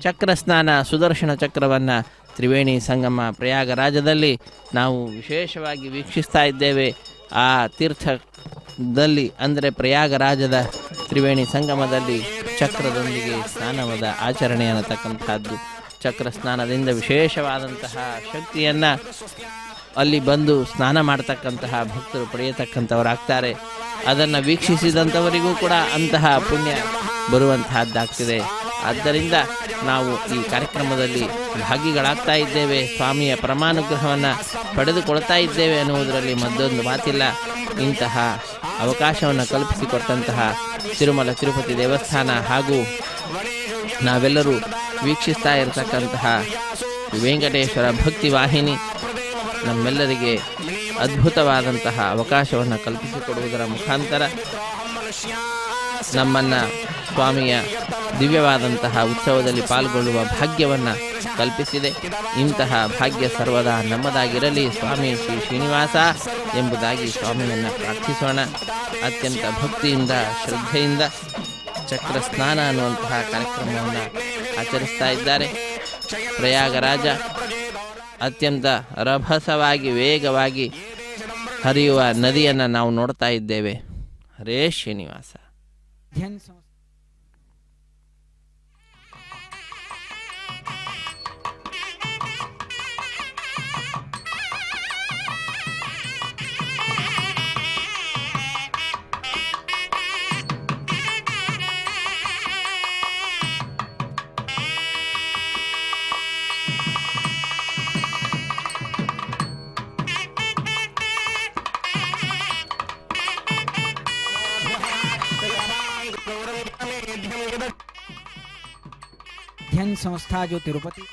ಚಕ್ರ ಸ್ನಾನ ಸುದರ್ಶನ ಚಕ್ರವನ್ನು ತ್ರಿವೇಣಿ ಸಂಗಮ ಪ್ರಯಾಗರಾಜದಲ್ಲಿ ನಾವು ವಿಶೇಷವಾಗಿ ವೀಕ್ಷಿಸ್ತಾ ಇದ್ದೇವೆ. ಆ ತೀರ್ಥದಲ್ಲಿ ಅಂದರೆ ಪ್ರಯಾಗರಾಜದ ತ್ರಿವೇಣಿ ಸಂಗಮದಲ್ಲಿ ಚಕ್ರದೊಂದಿಗೆ ಸ್ನಾನದ ಆಚರಣೆ ಅನ್ನತಕ್ಕಂಥದ್ದು. ಚಕ್ರ ಸ್ನಾನದಿಂದ ವಿಶೇಷವಾದಂತಹ ಶಕ್ತಿಯನ್ನು ಅಲ್ಲಿ ಬಂದು ಸ್ನಾನ ಮಾಡ್ತಕ್ಕಂತಹ ಭಕ್ತರು ಪಡೆಯತಕ್ಕಂಥವರಾಗ್ತಾರೆ. ಅದನ್ನು ವೀಕ್ಷಿಸಿದಂಥವರಿಗೂ ಕೂಡ ಅಂತಹ ಪುಣ್ಯ ಬರುವಂತಹದ್ದಾಗ್ತಿದೆ. ಆದ್ದರಿಂದ ನಾವು ಈ ಕಾರ್ಯಕ್ರಮದಲ್ಲಿ ಭಾಗಿಗಳಾಗ್ತಾ ಇದ್ದೇವೆ, ಸ್ವಾಮಿಯ ಪರಮಾನುಗ್ರಹವನ್ನು ಪಡೆದುಕೊಳ್ತಾ ಇದ್ದೇವೆ ಅನ್ನುವುದರಲ್ಲಿ ಮತ್ತೊಂದು ಮಾತಿಲ್ಲ. ಇಂತಹ ಅವಕಾಶವನ್ನು ಕಲ್ಪಿಸಿಕೊಟ್ಟಂತಹ ತಿರುಮಲ ತಿರುಪತಿ ದೇವಸ್ಥಾನ ಹಾಗೂ ನಾವೆಲ್ಲರೂ ವೀಕ್ಷಿಸ್ತಾ ಇರತಕ್ಕಂತಹ ವೆಂಕಟೇಶ್ವರ ಭಕ್ತಿ ವಾಹಿನಿ ನಮ್ಮೆಲ್ಲರಿಗೆ ಅದ್ಭುತವಾದಂತಹ ಅವಕಾಶವನ್ನು ಕಲ್ಪಿಸಿಕೊಡುವುದರ ಮುಖಾಂತರ ನಮ್ಮನ್ನು ಸ್ವಾಮಿಯ ದಿವ್ಯವಾದಂತಹ ಉತ್ಸವದಲ್ಲಿ ಪಾಲ್ಗೊಳ್ಳುವ ಭಾಗ್ಯವನ್ನು ಕಲ್ಪಿಸಿದೆ. ಇಂತಹ ಭಾಗ್ಯ ಸರ್ವದಾ ನಮ್ಮದಾಗಿರಲಿ ಸ್ವಾಮಿ ಶ್ರೀ ಶ್ರೀನಿವಾಸ ಎಂಬುದಾಗಿ ಸ್ವಾಮಿಯನ್ನು ಪ್ರಾರ್ಥಿಸೋಣ. ಅತ್ಯಂತ ಭಕ್ತಿಯಿಂದ ಶ್ರದ್ಧೆಯಿಂದ ಚಕ್ರ ಸ್ನಾನ ಅನ್ನುವಂತಹ ಕಾರ್ಯಕ್ರಮವನ್ನು ಆಚರಿಸ್ತಾ ಇದ್ದಾರೆ. ಪ್ರಯಾಗರಾಜ ಅತ್ಯಂತ ರಭಸವಾಗಿ ವೇಗವಾಗಿ ಹರಿಯುವ ನದಿಯನ್ನು ನಾವು ನೋಡ್ತಾ ಇದ್ದೇವೆ. ಹರೇ ಶ್ರೀನಿವಾಸ. ध्यान ध्यान संस्था जो तिरुपति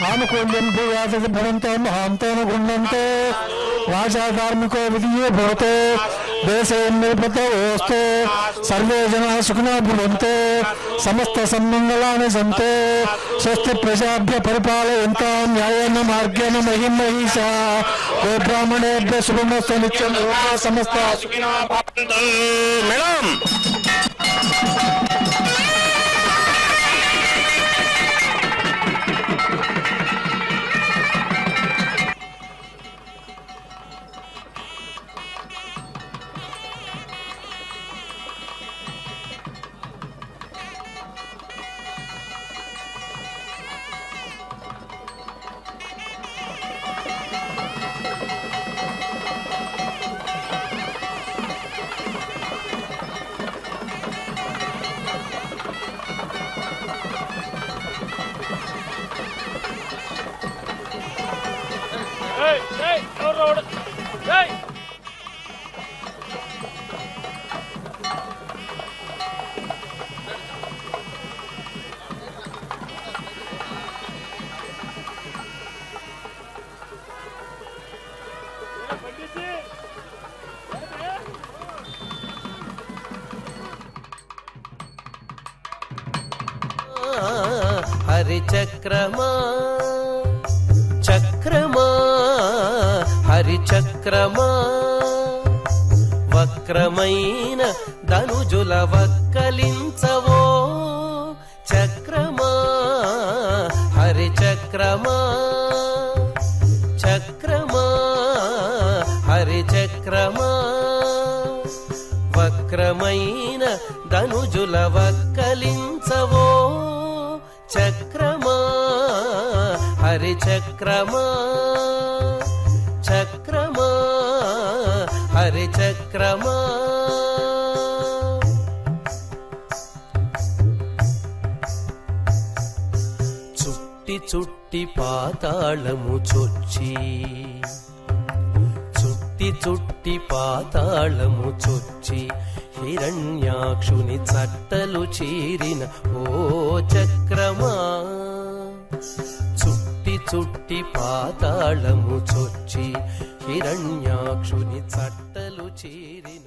ఆనుకోండి భూయాస భవంతో మహాంతో గుండంతో వాచా కార్మికో విధీయభూతో దేశే నిర్పతోస్తు సర్వే జనా సుఖినో భవంతు సమస్త సన్మంగళాని సంతు స్వస్తి ప్రజాభ్య పరిపాలయంతాం న్యాయేన మార్గేణ మహిం మహిషా గో బ్రాహ్మణేభ్య శుభమస్తు నిత్యం లోకా సమస్త సుఖినో భవంతు. మేడం హరి చక్రమా చక్రమా హరి చక్రమా వక్రమైన ధనుజుల వక్కలించవో చక్రమా హరి చక్రమా చక్రమా హరి చక్రమా వక్రమైన ధనుజుల వక్కలించవో చక్రమా హరి చక్రమా చక్రమా హరి చక్రమా చుట్టి చుట్టి పాతాళము చొచ్చి చుట్టి చుట్టి పాతాళము చొచ్చి హిరణ్యాక్షుని చట్టలు చీరిన ఓ చక్రమా చుట్టి చుట్టి పాతాళము చొచ్చి హిరణ్యాక్షుని చట్టలు చీరిన